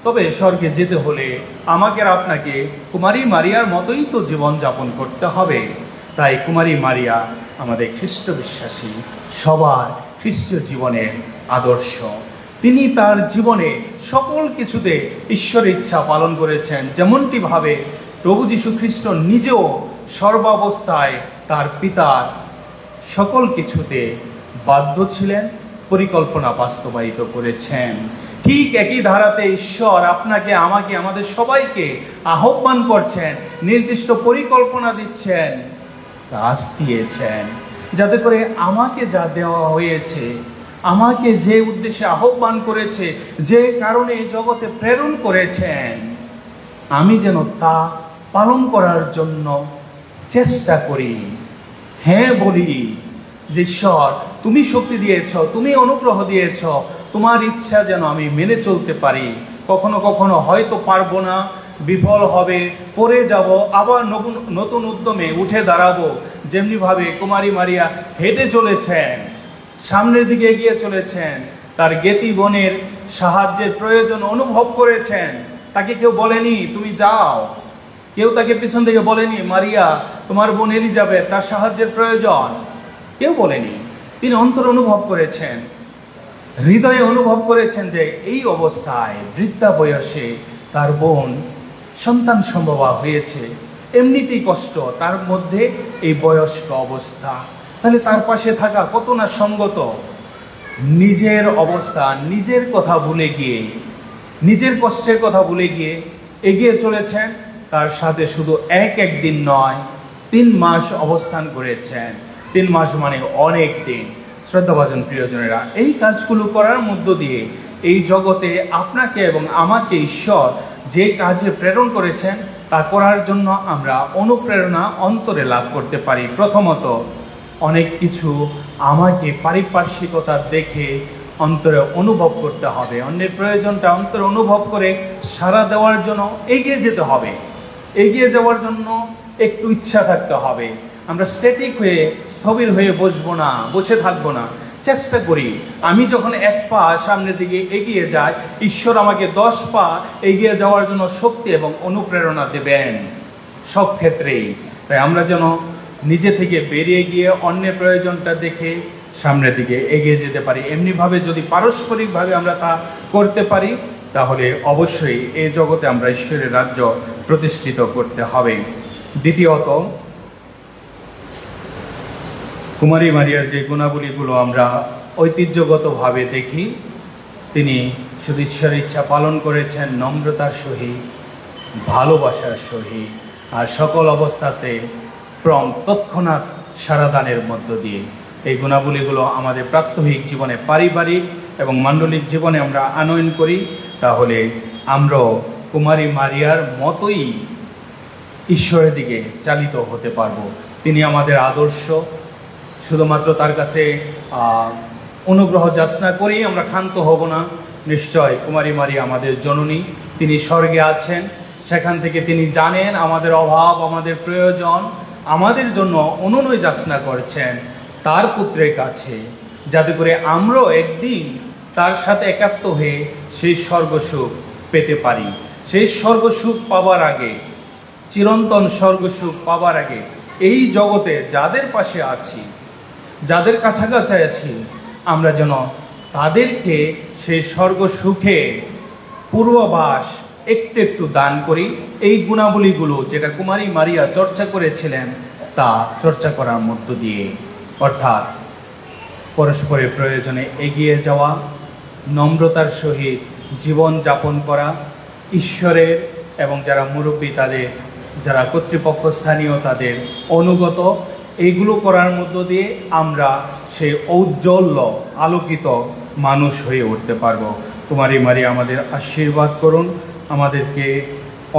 তবে স্বর্গে যেতে হলে আমাকে আর আপনাকে কুমারী মারিয়ার মতোই তো জীবনযাপন করতে হবে। তাই কুমারী মারিয়া আমাদের খ্রিস্ট বিশ্বাসী সবার খ্রিস্টীয় জীবনের আদর্শ। তিনি তার জীবনে সকল কিছুতে ঈশ্বরের ইচ্ছা পালন করেছেন, যেমনটি ভাবে প্রভু যীশু খ্রিস্ট নিজেও সর্বাবস্থায় তার পিতার সকল কিছুতে বাধ্য ছিলেন, পরিকল্পনা বাস্তবায়িত করেছেন। ঠিক একই ধারাতে ঈশ্বর আপনাকে, আমাকে, আমাদের সবাইকে আহ্বান করছেন, নির্দিষ্ট পরিকল্পনা দিচ্ছেন, কাজ দিয়েছেন, যাতে করে আমাকে যা দেওয়া হয়েছে, আমাকে যে উদ্দেশ্যে আহ্বান করেছে, যে কারণে জগতে প্রেরণ করেছেন, আমি যেন তা পালন করার জন্য চেষ্টা করি। হ্যাঁ বলি যে ঈশ্বর তুমি শক্তি দিয়েছ, তুমি অনুগ্রহ দিয়েছ, তোমার ইচ্ছা যেন আমি মেনে চলতে পারি। কখনো কখনো হয়তো পারবো না, বিফল হবে, পড়ে যাব, আবার নতুন উদ্যমে উঠে দাঁড়াবো। যেমনিভাবে কুমারী মারিয়া হেঁটে চলেছেন, সামনের দিকে এগিয়ে চলেছেন, তার জ্ঞাতি বোনের সাহায্যের প্রয়োজন অনুভব করেছেন। তাকে কেউ বলেনি তুমি যাও, কেউ তাকে পিছন থেকে বলেনি মারিয়া তোমার বোন এলিজাবেথ তার সাহায্যের প্রয়োজন, কেউ বলেনি। তিনি অন্তর অনুভব করেছেন, হৃদয়ে অনুভব করেছেন যে এই অবস্থায় বৃদ্ধা বয়সে তার বোন সন্তান সম্ভবা হয়েছে, এমনিতেই কষ্ট, তার মধ্যে এই বয়স্ক অবস্থা, তাহলে তার পাশে থাকা কত না সঙ্গত। নিজের অবস্থা, নিজের কথা ভুলে গিয়ে, নিজের কষ্টের কথা ভুলে গিয়ে এগিয়ে চলেছেন। তার সাথে শুধু একদিন নয়, 3 মাস অবস্থান করেছেন। 3 মাস মানে অনেক দিন। শ্রদ্ধাভাজন প্রিয়জনেরা, এই কাজগুলো করার মধ্য দিয়ে এই জগতে আপনাকে এবং আমাকে ঈশ্বর যে কাজে প্রেরণ করেছেন তা করার জন্য আমরা অনুপ্রেরণা অন্তরে লাভ করতে পারি। প্রথমত, অনেক কিছু আমাকে পারিপার্শ্বিকতা দেখে অন্তরে অনুভব করতে হবে, অন্যের প্রয়োজনটা অন্তরে অনুভব করে সাড়া দেওয়ার জন্য এগিয়ে যেতে হবে। এগিয়ে যাওয়ার জন্য একটু ইচ্ছা থাকতে হবে। আমরা স্ট্যাটিক হয়ে, স্থবির হয়ে বসবো না, বসে থাকবো না। চেষ্টা করি, আমি যখন 1 পা সামনের দিকে এগিয়ে যাই, ঈশ্বর আমাকে 10 পা এগিয়ে যাওয়ার জন্য শক্তি এবং অনুপ্রেরণা দেবেন সব ক্ষেত্রেই। তাই আমরা যেন নিজে থেকে বেরিয়ে গিয়ে অন্যের প্রয়োজনটা দেখে সামনের দিকে এগিয়ে যেতে পারি। এমনিভাবে যদি পারস্পরিকভাবে আমরা তা করতে পারি, তাহলে অবশ্যই এই জগতে আমরা ঈশ্বরের রাজ্য প্রতিষ্ঠিত করতে হবে। দ্বিতীয়ত, কুমারী মারিয়ার যে গুণাবলীগুলো আমরা ঐতিহ্যগতভাবে দেখি, তিনি শুধু ঈশ্বরের ইচ্ছা পালন করেছেন নম্রতার সহিত, ভালোবাসার সহিত, আর সকল অবস্থাতে তৎক্ষণাৎ সারাদানের মধ্য দিয়ে। এই গুণাবলীগুলো আমাদের প্রাত্যহিক জীবনে, পারিবারিক এবং মাণ্ডলিক জীবনে আমরা আনয়ন করি, তাহলে আমরাও কুমারী মারিয়ার মতোই ঈশ্বরের দিকে চালিত হতে পারবো। তিনি আমাদের আদর্শ। শুধুমাত্র তার কাছে অনুগ্রহ যাচনা করেই আমরা ক্ষান্ত হব না। নিশ্চয় কুমারী মারিয়া আমাদের জননী, তিনি স্বর্গে আছেন, সেখান থেকে তিনি জানেন আমাদের অভাব, আমাদের প্রয়োজন, আমাদের জন্য অনুনয় যাচনা করছেন তার পুত্রের কাছে, যাতে করে আমরাও একদিন তার সাথে একাত্ম হয়ে সেই স্বর্গসুখ পেতে পারি। সেই স্বর্গসুখ পাবার আগে, চিরন্তন স্বর্গসুখ পাবার আগে, এই জগতে যাদের পাশে আছি, যাদের কাছাকাছি আছি, আমরা যেন তাদেরকে সেই স্বর্গসুখে পূর্বাভাস একটু একটু দান করি। এই গুণাবলীগুলো যেটা কুমারী মারিয়া চর্চা করেছিলেন, তা চর্চা করার মধ্য দিয়ে, অর্থাৎ পরস্পরের প্রয়োজনে এগিয়ে যাওয়া, নম্রতার সহিত জীবন যাপন করা, ঈশ্বরের এবং যারা মুরব্বী তাদের, যারা কর্তৃপক্ষ স্থানীয় তাদের অনুগত, এইগুলো করার মধ্য দিয়ে আমরা সেই ঔজ্জ্বল্য আলোকিত মানুষ হয়ে উঠতে পারবো। কুমারী মারিয়া আমাদের আশীর্বাদ করুন, আমাদেরকে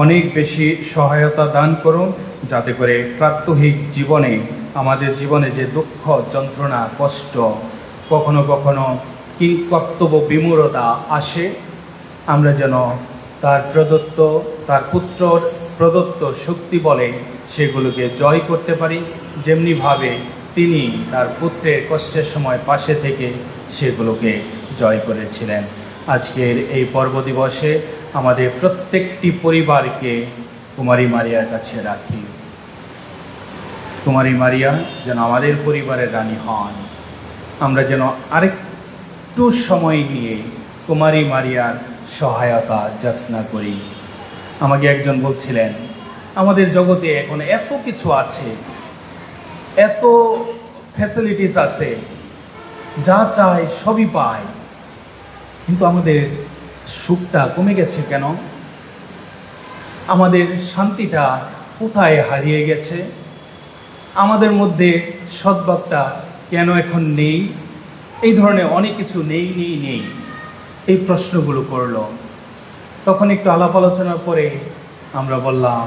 অনেক বেশি সহায়তা দান করুন, যাতে করে প্রাত্যহিক জীবনে, আমাদের জীবনে যে দুঃখ, যন্ত্রণা, কষ্ট, কখনো কখনো কর্তব্য বিমূঢ়তা আসে, আমরা যেন তার প্রদত্ত, তার পুত্র প্রদত্ত শক্তি বলে সেগুলোকে জয় করতে পারি, যেমনিভাবে তিনি তার পুত্রের কষ্টের সময় পাশে থেকে সেগুলোকে জয় করেছিলেন। আজকের এই পর্ব দিবসে আমাদের প্রত্যেকটি পরিবারকে কুমারী মারিয়ার কাছে রাখি। কুমারী মারিয়া যেন আমাদের পরিবারের রানী হন। আমরা যেন আরেকটু সময় নিয়ে কুমারী মারিয়ার সহায়তা যাচনা করি। আমাকে একজন বলছিলেন, আমাদের জগতে এখন এত কিছু আছে, এত ফ্যাসিলিটিস আছে, যা চাই সবই পাই, কিন্তু আমাদের সুখটা কমে গেছে কেন? আমাদের শান্তিটা কোথায় হারিয়ে গেছে? আমাদের মধ্যে সদ্ভাবটা কেন এখন নেই? এই ধরনের অনেক কিছু নেই, এই প্রশ্নগুলো করল। তখন একটু আলাপ আলোচনার পরে আমরা বললাম,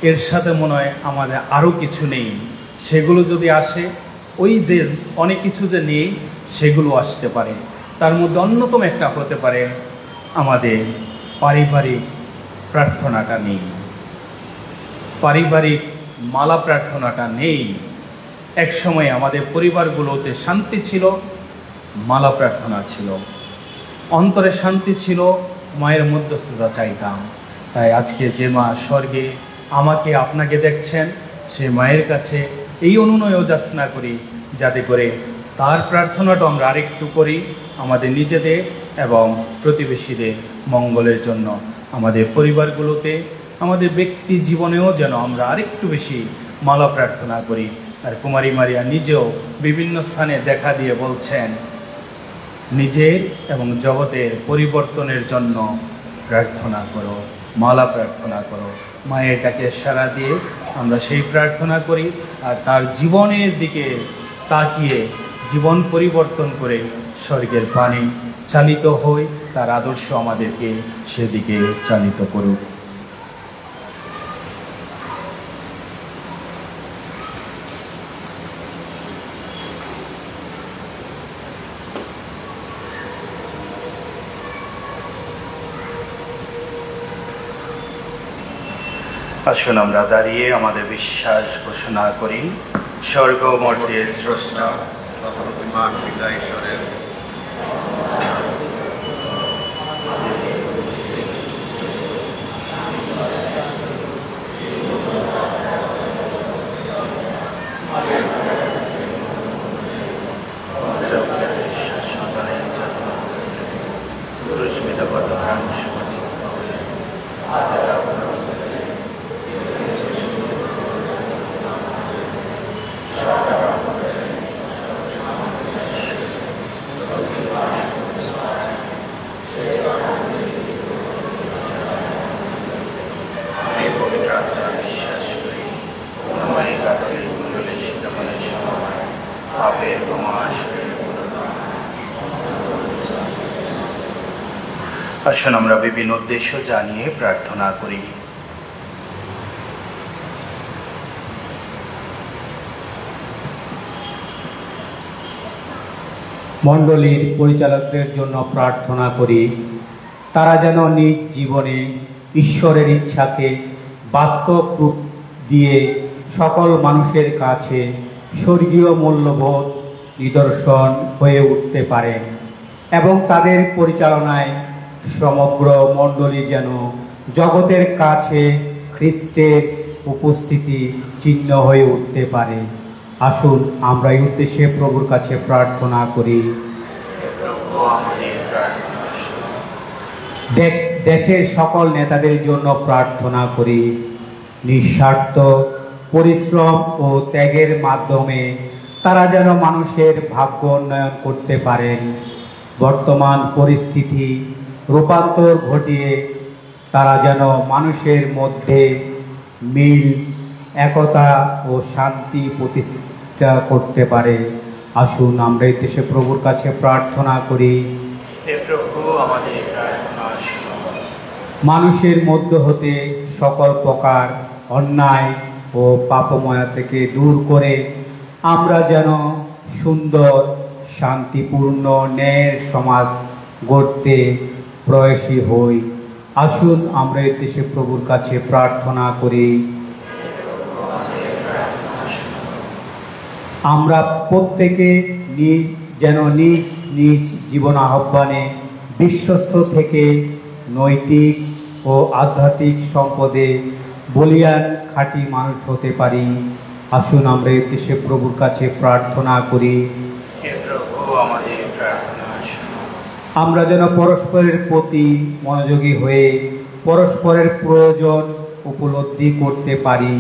এর সাথে মনে হয় আমাদের আরও কিছু নেই। সেগুলো যদি আসে, ওই যে অনেক কিছু যে নেই সেগুলো আসতে পারে। তার মধ্যে অন্যতম একটা হতে পারে আমাদের পারিবারিক প্রার্থনাটা নেই, পারিবারিক মালা প্রার্থনাটা নেই। এক সময় আমাদের পরিবারগুলোতে শান্তি ছিল, মালা প্রার্থনা ছিল, অন্তরে শান্তি ছিল, মায়ের মধ্যস্থতা চাইতাম। তাই আজকে যে মা স্বর্গে আমাকে আপনাকে দেখছেন, সে মায়ের কাছে এই অনুনয় যাচনা করি, যাতে করে তার প্রার্থনাটা আমরা আরেকটু করি, আমাদের নিজেদের এবং প্রতিবেশীদের মঙ্গলের জন্য। আমাদের পরিবারগুলোতে, আমাদের ব্যক্তি জীবনেও যেন আমরা আরেকটু বেশি মালা প্রার্থনা করি। আর কুমারী মারিয়া নিজেও বিভিন্ন স্থানে দেখা দিয়ে বলছেন, নিজের এবং জগতের পরিবর্তনের জন্য প্রার্থনা করো, মালা প্রার্থনা করো। মায়ের ডাকে সাড়া দিয়ে আমরা সেই প্রার্থনা করি, আর তার জীবনের দিকে তাকিয়ে জীবন পরিবর্তন করে স্বর্গের পানে চালিত হই। তার আদর্শ আমাদেরকে সেদিকে চালিত করুক। আসুন আমরা দাঁড়িয়ে আমাদের বিশ্বাস ঘোষণা করি। স্বর্গ মর্ত্যের স্রষ্টা মহান পিতা ঈশ্বরের আসুন আমরা বিভিন্ন উদ্দেশ্য জানিয়ে প্রার্থনা করি। মণ্ডলীর পরিচালকদের জন্য প্রার্থনা করি, তারা যেন নিজ জীবনে ঈশ্বরের ইচ্ছাকে বাস্তব রূপ দিয়ে সকল মানুষের কাছে স্বর্গীয় মূল্যবোধ নিদর্শন হয়ে উঠতে পারেন এবং তাদের পরিচালনায় সমগ্র মণ্ডলী যেন জগতের কাছে খ্রিস্টের উপস্থিতি চিহ্ন হয়ে উঠতে পারে। আসুন আমরা এই উদ্দেশ্যে প্রভুর কাছে প্রার্থনা করি। দেশের সকল নেতাদের জন্য প্রার্থনা করি, নিঃস্বার্থ পরিশ্রম ও ত্যাগের মাধ্যমে তারা যেন মানুষের ভাগ্য উন্নয়ন করতে পারেন। বর্তমান পরিস্থিতি রূপান্তর ঘটিয়ে তারা যেন মানুষের মধ্যে মিল, একতা ও শান্তি প্রতিষ্ঠা করতে পারে। আসুন আমরা এই দেশে প্রভুর কাছে প্রার্থনা করি। মানুষের মধ্য হতে সকল প্রকার অন্যায় ও পাপময়া থেকে দূর করে আমরা যেন সুন্দর, শান্তিপূর্ণ, ন্যায়ের সমাজ গড়তে প্রয়াসী হই। আসুন আমরা এই দেশে প্রভুর কাছে প্রার্থনা করি। আমরা প্রত্যেকে যেন নিজ নিজ জীবন আহ্বানে বিশ্বস্ত থেকে নৈতিক ও আধ্যাত্মিক সম্পদে বলিয়ান খাঁটি মানুষ হতে পারি। আসুন আমরা এই দেশে প্রভুর কাছে প্রার্থনা করি। আমরা যেন পরস্পরের প্রতি মনোযোগী হয়ে পরস্পরের প্রয়োজন উপলব্ধি করতে পারি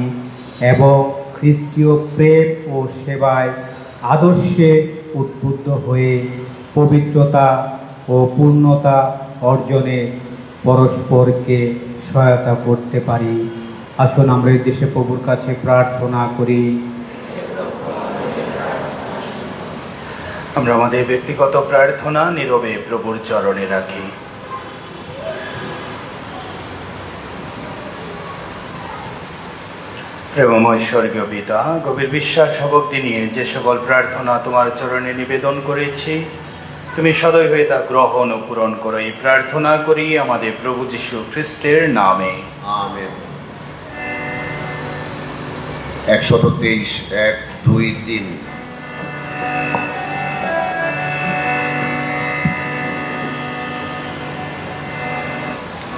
এবং খ্রিস্টীয় প্রেম ও সেবায় আদর্শে উদ্বুদ্ধ হয়ে পবিত্রতা ও পূর্ণতা অর্জনে পরস্পরকে সহায়তা করতে পারি। আসুন আমরা এই দেশে প্রভুর কাছে প্রার্থনা করি। আমরা আমাদের ব্যক্তিগত প্রার্থনা নীরবে প্রভুর চরণে রাখি। প্রেমময় স্বর্গীয় পিতা, গভীর বিশ্বাস ও ভক্তি নিয়ে যে সকল প্রার্থনা তোমার চরণে নিবেদন করেছি, তুমি সদয় হয়ে তা গ্রহণ ও পূরণ করো, এই প্রার্থনা করি আমাদের প্রভু যীশু খ্রিস্টের নামে। আমেন। 123 1 2 3।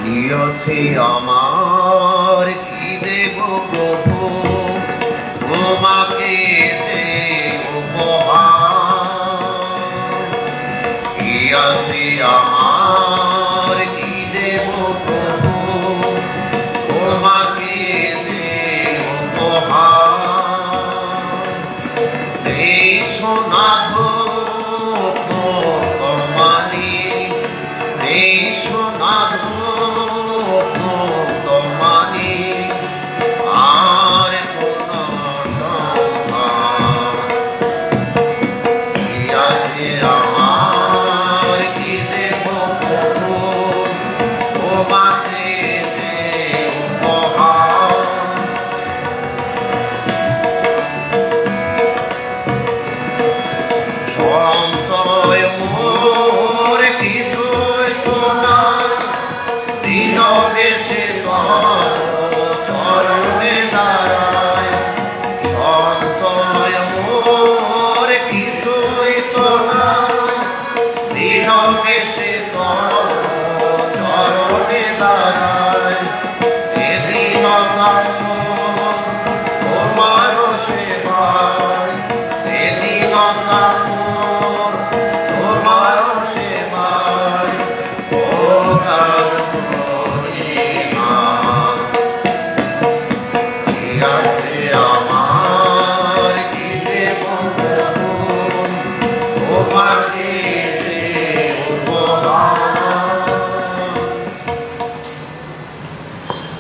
নিয়সে আমার কি দেব প্রভু, তোমাকে দেব উপহার। নিয়সে আমার কি দেব প্রভু, তোমাকে দেব উপহার। এই সোনা তোমারি, এই সোনা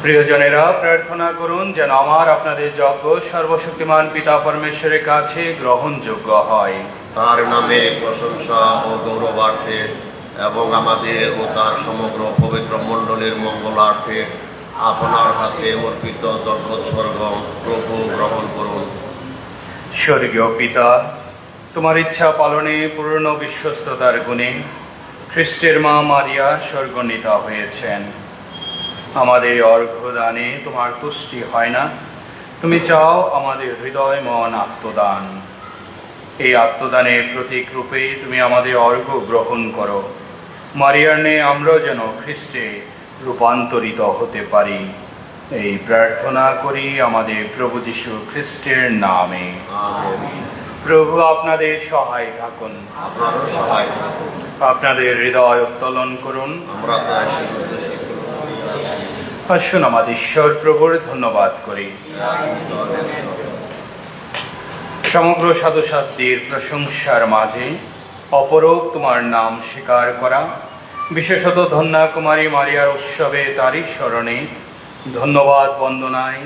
প্রিয়জনেরা, প্রার্থনা করুন যেন আমার আপনাদের যজ্ঞ সর্বশক্তিমান পিতা পরমেশ্বরের কাছে গ্রহণযোগ্য হয়। তার নামে প্রশংসা ও গৌরবার্থে এবং আমাদের ও তার সমগ্র পবিত্র মণ্ডলের মঙ্গলার্থে আপনার হাতে অর্পিত জগৎসর্গ প্রভু গ্রহণ করুন। স্বর্গীয় পিতা, তোমার ইচ্ছা পালনে পূর্ণ বিশ্বস্ততার গুণে খ্রিস্টের মা মারিয়া স্বর্গনীতা হয়েছেন। আমাদের অর্ঘ্যদানে তোমার তুষ্টি হয় না, তুমি চাও আমাদের হৃদয় মন আত্মদান। এই আত্মদানের প্রতীক রূপে তুমি আমাদের অর্ঘ্য গ্রহণ করো। মারিয়ার নে আমরা যেন খ্রিস্টে রূপান্তরিত হতে পারি, এই প্রার্থনা করি আমাদের প্রভু যীশু খ্রিস্টের নামে। আমেন। প্রভু আপনাদের সহায় থাকুন, আপনারও সহায় থাকুন। আপনাদের হৃদয় উত্তোলন করুন। আমরা তার আশীর্বাদ আসুন আমাদের ঈশ্বর প্রভুর ধন্যবাদ করি। সমগ্র সাধুসাধ্যের প্রশংসার মাঝে অপরূপ তোমার নাম স্বীকার করা, বিশেষত ধন্যা কুমারী মারিয়ার উৎসবে তারই স্মরণে ধন্যবাদ বন্দনায়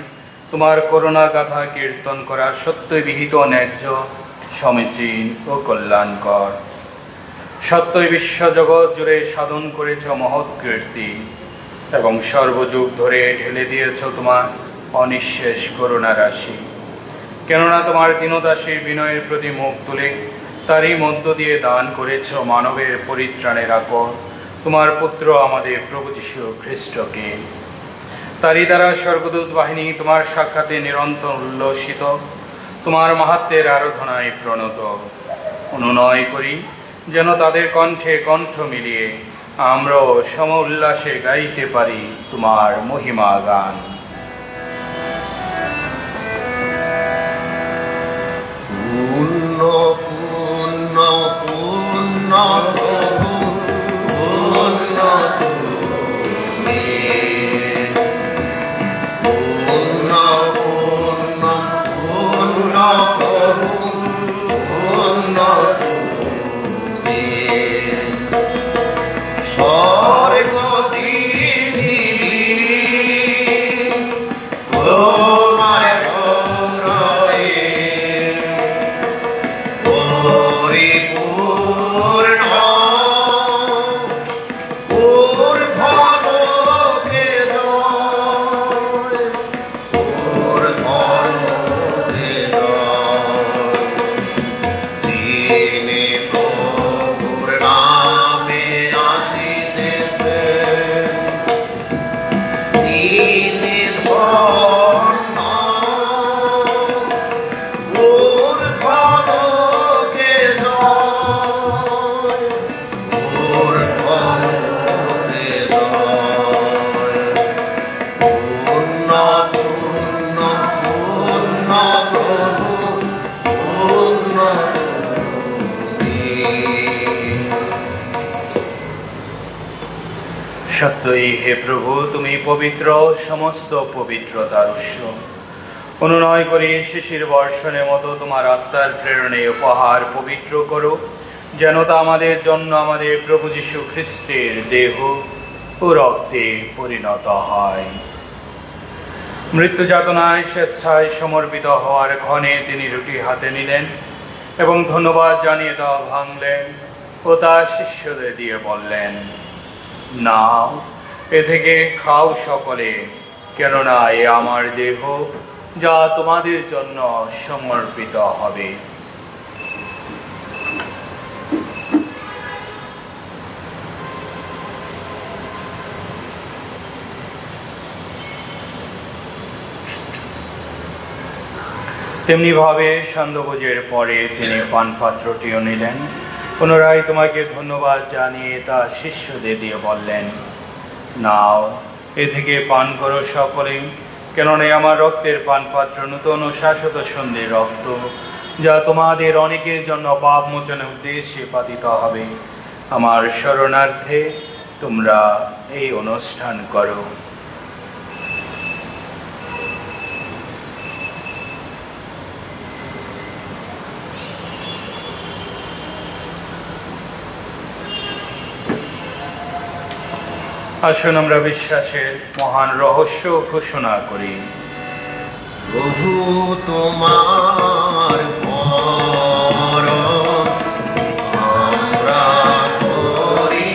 তোমার করুণা গাথা কীর্তন করা সত্যই বিহিত, ন্যায্য, সমীচীন ও কল্যাণকর। সত্যই বিশ্বজগৎ জুড়ে সাধন করেছ মহৎ কীর্তি এবং সর্বযুগ ধরে ঢেলে দিয়েছ তোমার অনিঃশেষ করুণা রাশি। কেননা তোমার দীনদাসীর বিনয়ের প্রতি মুখ তুলে তারই মধ্য দিয়ে দান করেছ মানবের পরিত্রাণের আকর তোমার পুত্র আমাদের প্রভু যীশু খ্রিস্টকে। তারই দ্বারা স্বর্গদূত বাহিনী তোমার সাক্ষাতে নিরন্তর উল্লসিত, তোমার মাহাত্ম্যের আরাধনায় প্রণত। অনুনয় করি যেন তাদের কণ্ঠে কণ্ঠ মিলিয়ে আমরাও সম উল্লাসে গাইতে পারি তোমার মহিমা গান। পূর্ণ পূর্ণ পূর্ণ প্রভু পূর্ণ তুমি, পূর্ণ পূর্ণ পূর্ণ প্রভু পূর্ণ তুমি, স্বর্গ পৃথিবী তোমার গৌরবে পরিপূর্ণ, ঊর্ধ্বলোকে জয়, ঊর্ধ্বলোকে জয়। যিনি প্রভুর নামে আসিতেছেন, তিনি ধন্য, ঊর্ধ্বলোকে জয়, ঊর্ধ্বলোকে জয়। পূর্ণ পূর্ণ পূর্ণ প্রভু পূর্ণ তুমি। সত্যই হে প্রভু, তুমি পবিত্র, সমস্ত পবিত্রতার উৎস। অনুনয় করি শিশির বর্ষণের মতো তোমার আত্মার প্রেরণে উপহার পবিত্র করো, যেন তা আমাদের জন্য আমাদের প্রভু যীশু খ্রিস্টের দেহ ও রক্তে পরিণত হয়। মৃত্যু যাতনায় স্বেচ্ছায় সমর্পিত হওয়ার ক্ষণে তিনি রুটি হাতে নিলেন এবং ধন্যবাদ জানিয়ে তা ভাঙলেন ও তার শিষ্যদের দিয়ে বললেন, নাও, এ থেকে খাও সকলে, কেননা এ আমার দেহ যা তোমাদের জন্য সমর্পিত হবে। তেমনি ভাবে সন্ধ্যভোজের পরে তিনি পানপাত্রটিও নিলেন, পুনরায় তোমাকে ধন্যবাদ জানিয়ে তা শিষ্যদের দিয়ে বললেন, নাও, এ থেকে পান করো সকলে, কেননা আমার রক্তের পানপাত্র নূতন ও শাশ্বত সন্ধ্যের রক্ত, যা তোমাদের অনেকের জন্য পাপ মোচনের উদ্দেশ্যে পাতিত হবে। আমার শরণার্থে তোমরা এই অনুষ্ঠান করো। আসুন আমরা বিশ্বাসের মহান রহস্য ঘোষণা করি। প্রভু তোমার পর আমরা করি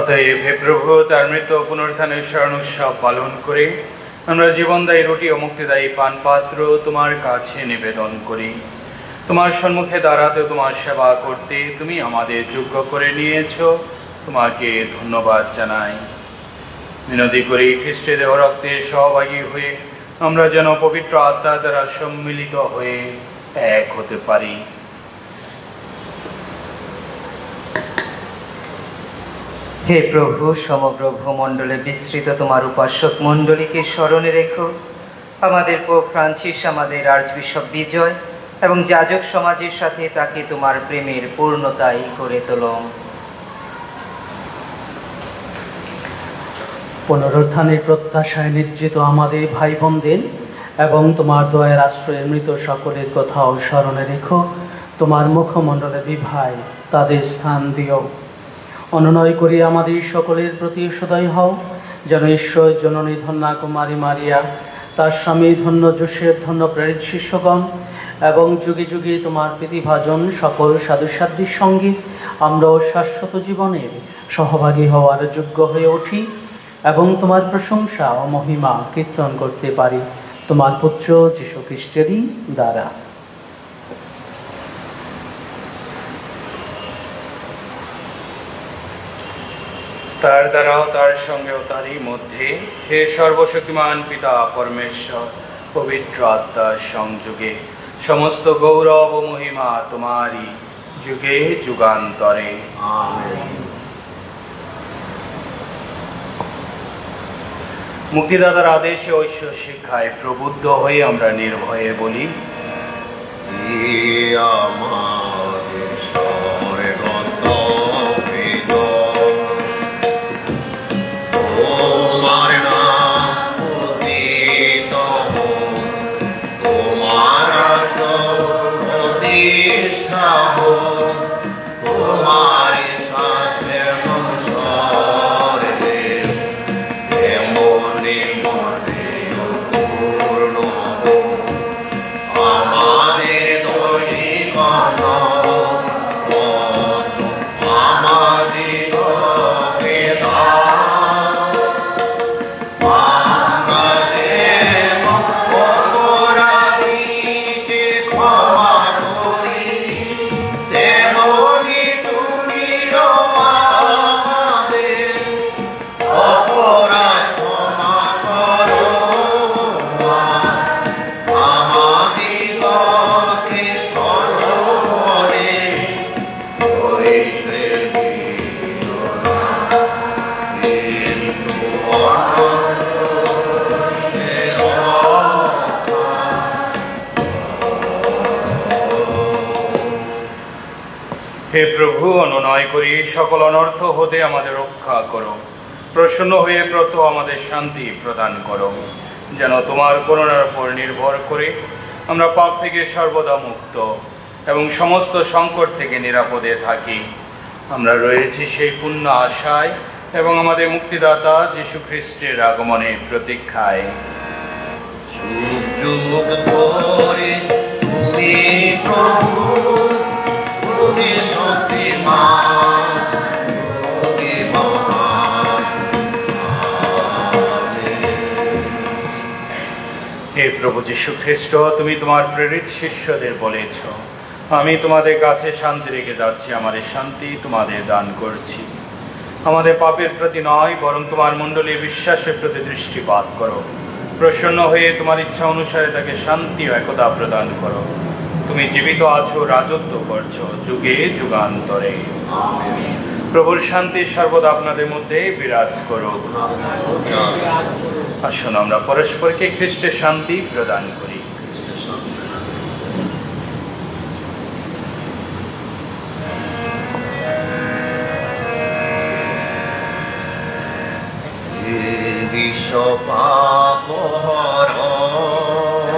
অতএব হে প্রভু, তার মৃত্যু পুনরুত্থানের স্মরণ উৎসব পালন করে আমরা জীবনদায়ী রুটি ও মুক্তিদায়ী পান পাত্র তোমার কাছে নিবেদন করি। তোমার সম্মুখে দাঁড়াতে, তোমার সেবা করতে তুমি আমাদের যোগ্য করে নিয়েছ, তোমাকে ধন্যবাদ জানাই। বিনতি করি খ্রিস্টের দেহ রক্তে সহভাগী হয়ে আমরা যেন পবিত্র আত্মা দ্বারা সম্মিলিত হয়ে এক হতে পারি। হে প্রভু, সমগ্র ভূমণ্ডলে বিস্তৃত তোমার উপাসক মণ্ডলীকে স্মরণে রেখো। আমাদের পোপ ফ্রান্সিস, আমাদের আর্চবিশপ বিজয় এবং যাজক সমাজের সাথে তাকে তোমার প্রেমের পূর্ণতাই করে তোলো। পুনরুত্থানের প্রত্যাশায় নির্জিত আমাদের ভাই বোনদের এবং তোমার দয়ার আশ্রয়ের মৃত সকলের কথাও স্মরণে রেখো। তোমার মুখমণ্ডলে বিভায় তাদের স্থান দিও। অনুনয় করি আমাদের সকলের প্রতি সদয় হও, যেন ঈশ্বর জননী ধন্যা কুমারী মারিয়া, তার স্বামী ধন্য যোসেফ, ধন্য প্রেরিত শিষ্যগণ এবং যুগে যুগে তোমার প্রতিভাজন সকল সাধুসাধ্যের সঙ্গে আমরাও শাশ্বত জীবনের সহভাগী হওয়ার যোগ্য হয়ে উঠি এবং তোমার প্রশংসা ও মহিমা কীর্তন করতে পারি তোমার পুত্র যীশু খ্রিস্টেরই দ্বারা। তার দ্বারাও, তার সঙ্গেও, তারই মধ্যে হে সর্বশক্তিমান পিতা পরমেশ্বর, পবিত্র আত্মার সংযোগে সমস্ত গৌরব ও মহিমা তোমারই যুগে যুগান্তরে। আমেন। মুক্তিদাতার আদেশে ঐশ্ব শিক্ষায় প্রবুদ্ধ হয়ে আমরা নির্ভয়ে বলি, আমাদের স্বর্গস্থ পিতা, তোমার নাম পূজিত হোক, তোমার রাজ্য প্রতিষ্ঠা হোক, তোমার ইচ্ছা যেমন স্বর্গে তেমনি মর্তেও পূর্ণ হোক। আমাদের দৈনিক অন্ন আমাদিগকে দাও, আমরা যেমন অপরাধীকে ক্ষমা করি, তেমনি তুমিও আমাদের অপরাধ ক্ষমা করো। আমাদিগকে প্রলোভনে ধরিতে দিও না, কিন্তু অনর্থে রক্ষা হে প্রভু, অনুনয় করি সকল অনর্থ হতে আমাদের রক্ষা করো। প্রসন্ন হয়ে প্রথম আমাদের শান্তি প্রদান করো, যেন তোমার করুণার উপর নির্ভর করে আমরা পাপ থেকে সর্বদা মুক্ত এবং সমস্ত সংকট থেকে নিরাপদে থাকি। আমরা রয়েছি সেই পূর্ণ আশায় এবং আমাদের মুক্তিদাতা যীশু খ্রিস্টের আগমনের প্রতীক্ষায়। যুগ যুগ ধরে তুমি প্রভু, তুমি শক্তিমান, তুমি মহান। হে প্রভু যীশু খ্রিস্ট, তুমি তোমার প্রেরিত শিষ্যদের বলেছ, আমি তোমাদের কাছে শান্তি রেখে যাচ্ছি, আমাদের শান্তি তোমাদের দান করছি। আমাদের পাপের প্রতি নয়, বরং তোমার মণ্ডলীর বিশ্বাসের প্রতি দৃষ্টিপাত করো। প্রসন্ন হয়ে তোমার ইচ্ছা অনুসারে তাকে শান্তি ও একতা প্রদান করো। তুমি জীবিত আছো, রাজত্ব করছো যুগে যুগান্তরে। প্রভুর শান্তি সর্বদা আপনাদের মধ্যে বিরাজ করুক। আসুন আমরা পরস্পরকে খ্রিস্টের শান্তি প্রদান করি। বিশ্ব পাপ হরণ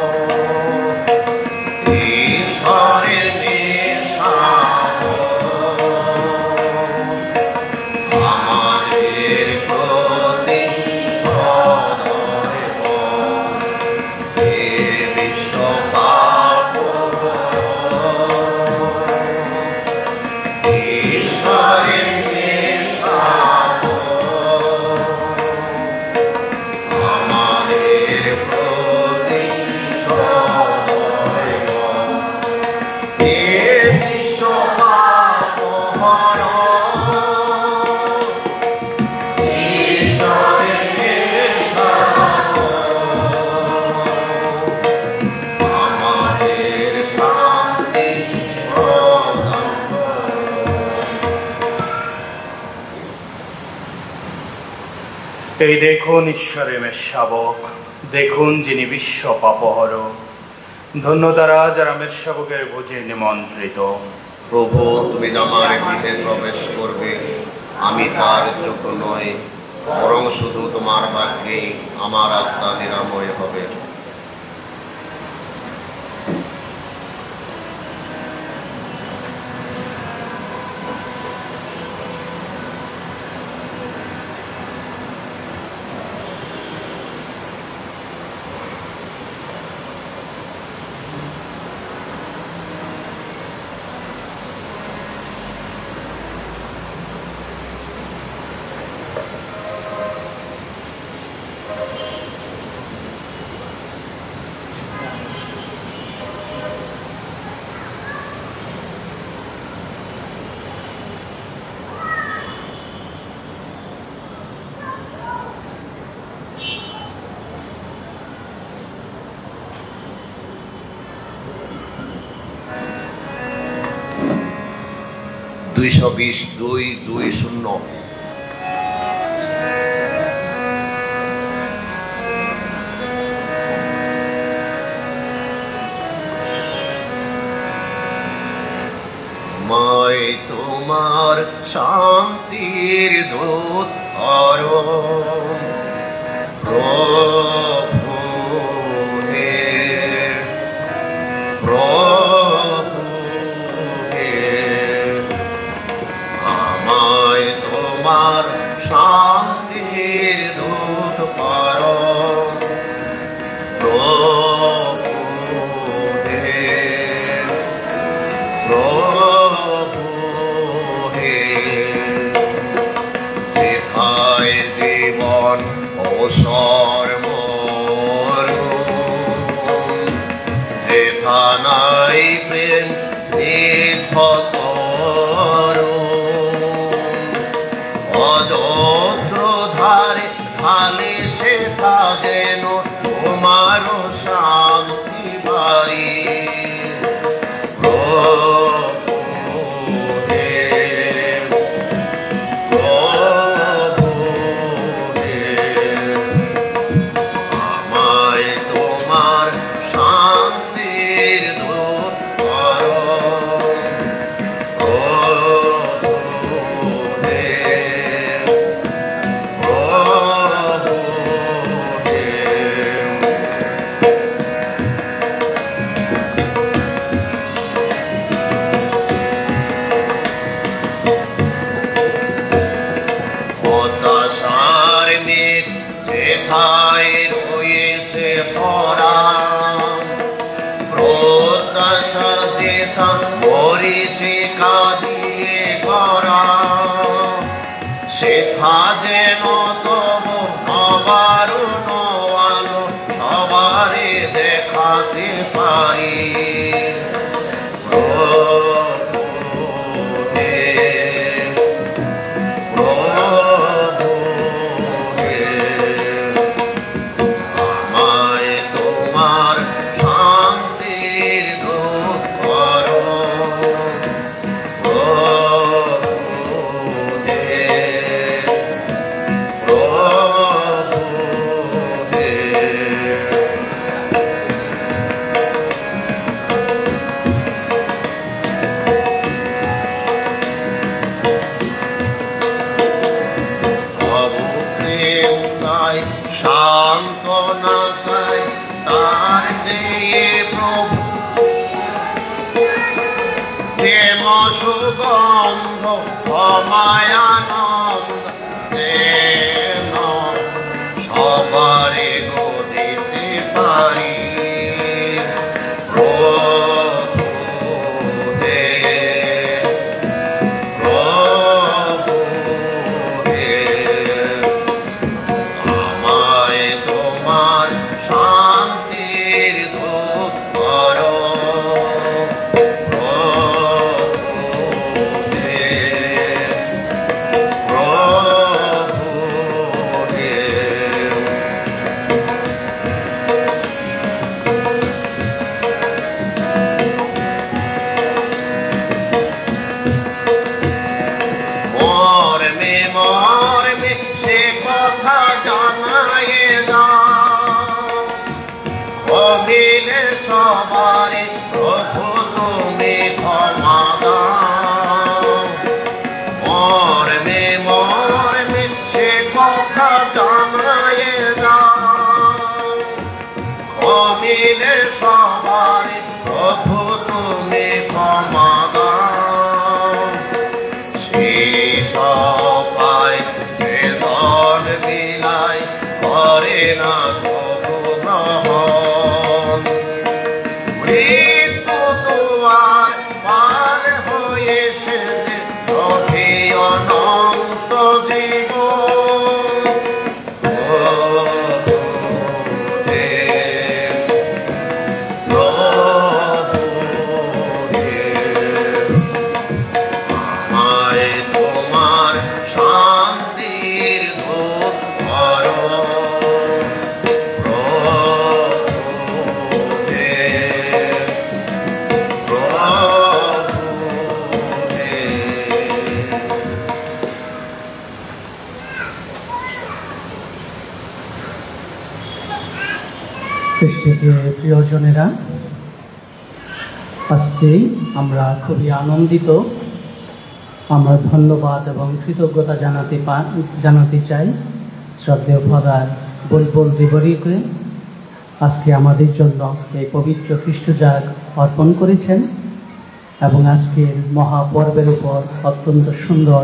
এই দেখুন ঈশ্বরের মেষশাবক, দেখুন যিনি বিশ্ব পাপহরক। ধন্য তারা যারা মেষশাবকের ভোজে নিমন্ত্রিত। প্রভু, তুমি আমার গৃহে প্রবেশ করবে, আমি তার যোগ্য নই, বরং শুধু তোমার বাক্যেই আমার আত্মা নিরাময় হবে। দুইশো 220। মায় তোমার শান্তির দূত আরো প্রভু হে, প্রভু হে, আমায় তোমার শান্তির দূত আরো প্রভু হে, প্রভু হে, দেখায় জীবন অবসর যেখানাই প্রেম অজস্র ধারে ঢালে সেটা যেন তোমার শান্তি বাড়ি। রয়েছে ভরা প্রত্যাশা যেথা মরিচিকা দিয়ে করা, সেথা যেন তব নবারুণ আলো সবারে দেখাতে পারি। সান্ত্বনা চাই তার চেয়ে প্রভু, প্রেম সুগন্ধ অমায়ানন্দ যেন সবারে গো দিতে পারি। মর্মে সে কথা সবারে প্রভু তুমি ক্ষমা দাও। মর্মে মর্মে সে কথা জানায় দাও। অমিলে সবারে প্রভু তুমি ক্ষমা দাও। সেই সবাই বেদন বিলাই করে না তবু গ্রহণ। মৃত্যু দুয়ার পার হয়েছে তবে অনন্ত জীবন। আমায় তোমার শান্তির ধূপ করো। খ্রিস্টের প্রিয়জনেরা, আজকে আমরা খুবই আনন্দিত। আমরা ধন্যবাদ এবং কৃতজ্ঞতা জানাতে চাই শ্রদ্ধেয় ফাদার বুলবুল দেবরীকে। আজকে আমাদের জন্য এই পবিত্র খ্রিস্টজাগ অর্পণ করেছেন এবং আজকের মহাপর্বের উপর অত্যন্ত সুন্দর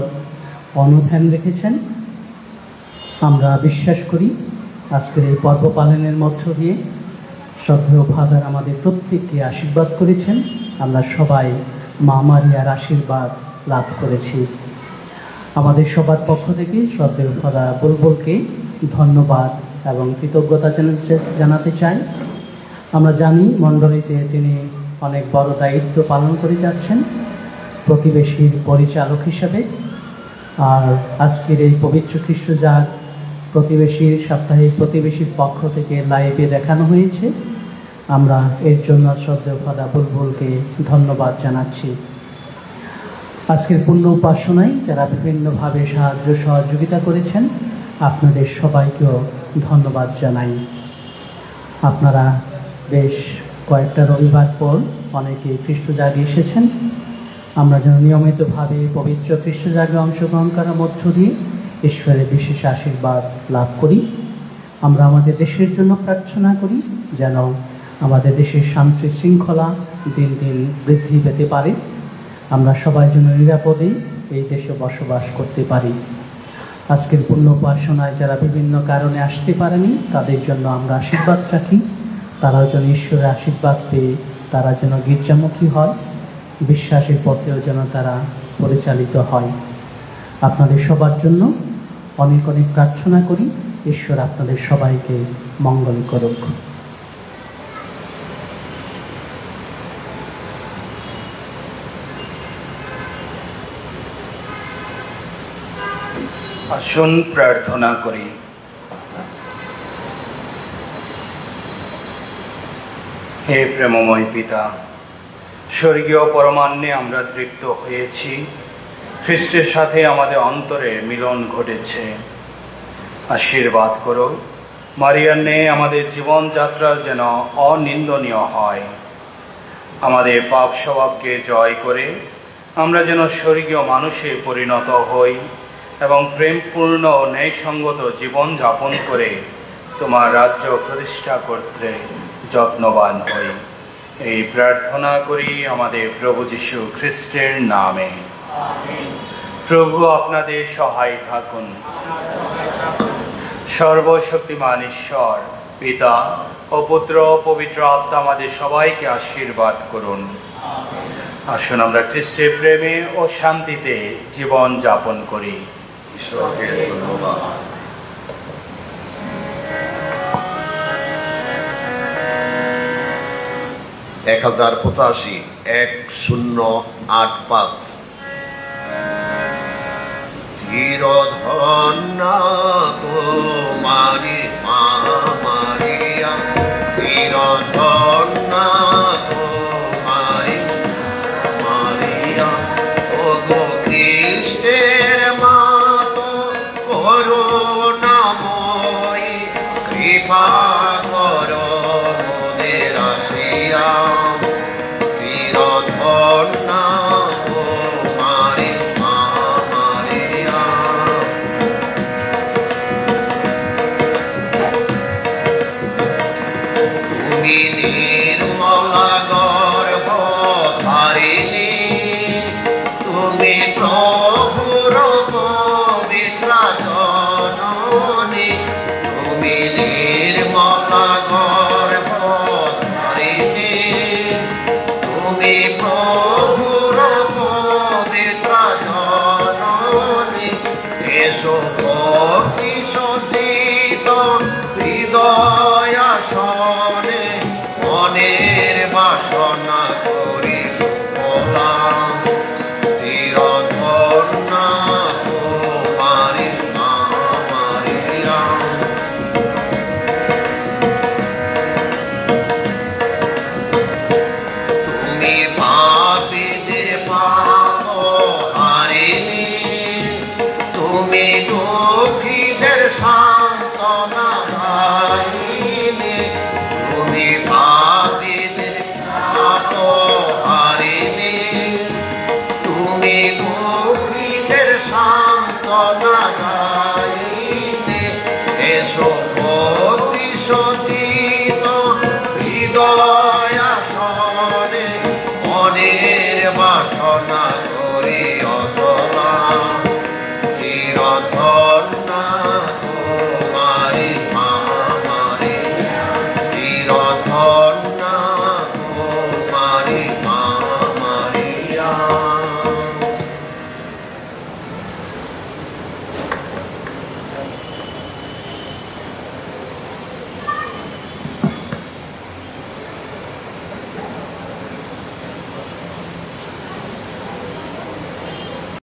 অনুধ্যান রেখেছেন। আমরা বিশ্বাস করি আজকের এই পর্ব পালনের মধ্য দিয়ে শ্রদ্ধেয় ফাদার আমাদের প্রত্যেককে আশীর্বাদ করেছেন। আমরা সবাই মা মারিয়ার আশীর্বাদ লাভ করেছি। আমাদের সবার পক্ষ থেকে শ্রদ্ধেয় ফাদার বুলবুলকে ধন্যবাদ এবং কৃতজ্ঞতা জানাতে চাই। আমরা জানি মণ্ডলীতে তিনি অনেক বড় দায়িত্ব পালন করে যাচ্ছেন প্রতিবেশীর পরিচালক হিসেবে। আর আজকের এই পবিত্র খ্রিস্টজাগ প্রতিবেশীর সাপ্তাহিক প্রতিবেশীর পক্ষ থেকে লাইভে দেখানো হয়েছে। আমরা এর জন্য শ্রদ্ধেয় ফাদার বুলবুলকে ধন্যবাদ জানাচ্ছি। আজকের পূর্ণ উপাসনায় যারা বিভিন্নভাবে সাহায্য সহযোগিতা করেছেন আপনাদের সবাইকেও ধন্যবাদ জানাই। আপনারা বেশ কয়েকটা রবিবার পর অনেকে খ্রিস্টজাগে এসেছেন। আমরা যেন নিয়মিতভাবে পবিত্র খ্রিস্টজাগে অংশগ্রহণ করার মধ্য দিয়ে ঈশ্বরের বিশেষ আশীর্বাদ লাভ করি। আমরা আমাদের দেশের জন্য প্রার্থনা করি যেন আমাদের দেশের শান্তি শৃঙ্খলা দিন দিন বৃদ্ধি পেতে পারে। আমরা সবাই যেন নিরাপদে এই দেশে বসবাস করতে পারি। আজকের পূর্ণ উপাসনায় যারা বিভিন্ন কারণে আসতে পারেনি তাদের জন্য আমরা আশীর্বাদ রাখি। তারাও যেন ঈশ্বরের আশীর্বাদ পেয়ে তারা যেন গির্জামুখী হয়, বিশ্বাসের পথেও যেন তারা পরিচালিত হয়। আপনাদের সবার জন্য অনেক অনেক প্রার্থনা করি। ঈশ্বর আপনাদের সবাইকে মঙ্গল করুক। আসুন প্রার্থনা করি। হে প্রেমময় পিতা, স্বর্গীয় পরমান্নে আমরা তৃপ্ত হয়েছি। খ্রিস্টের সাথে আমাদের অন্তরে মিলন ঘটেছে। আশীর্বাদ করো মারিয়ার ন্যায় আমাদের জীবনযাত্রা যেন অনিন্দনীয় হয়। আমাদের পাপ স্বভাবকে জয় করে আমরা যেন স্বর্গীয় মানুষে পরিণত হই এবং প্রেমপূর্ণ ও ন্যায়সঙ্গত জীবন যাপন করে তোমার রাজ্য প্রতিষ্ঠা করতে যত্নবান হই। এই প্রার্থনা করি আমাদের প্রভু যীশু খ্রিস্টের নামে। প্রভু আপনাদের সহায় থাকুন। সর্বশক্তিমান ঈশ্বর পিতা ও পুত্র পবিত্র আত্মা আমাদের সবাইকে আশীর্বাদ করুন। আসুন আমরা খ্রিস্টের প্রেমে ও শান্তিতে জীবন যাপন করি। ঈশ্বরকে ধন্যবাদ। এক 1085 1085 চিরধন্য তোমারি মা মারিয়া, চিরধন্য তোমারি মারিয়া, ও গো খ্রিস্টের মা তো করুণাময়ী, কৃপা করো মোদের আসিয়া, নির্মলা গর্ভধারিণী, তুমি প্রভুর পবিত্র জননী, তুমি নির্মলা গর্ভধারিণী, তুমি প্রভুর পবিত্র জননী। এসো ভক্তি সঞ্চিত হৃদয় আসনে, মনের বাসনা করি সুফলাম, চিরধন্য তোমারি মা মারিয়া। তুমি পাপীদের পাপ হারিণী, তুমি দুঃখীদের সান্ত্বনা দায়িনী, তুমি পাপীদের পাপ হারিণী, তুমি দুঃখীদের সান্ত্বনা দায়িনী। এসো ভক্তি সতীত হৃদয়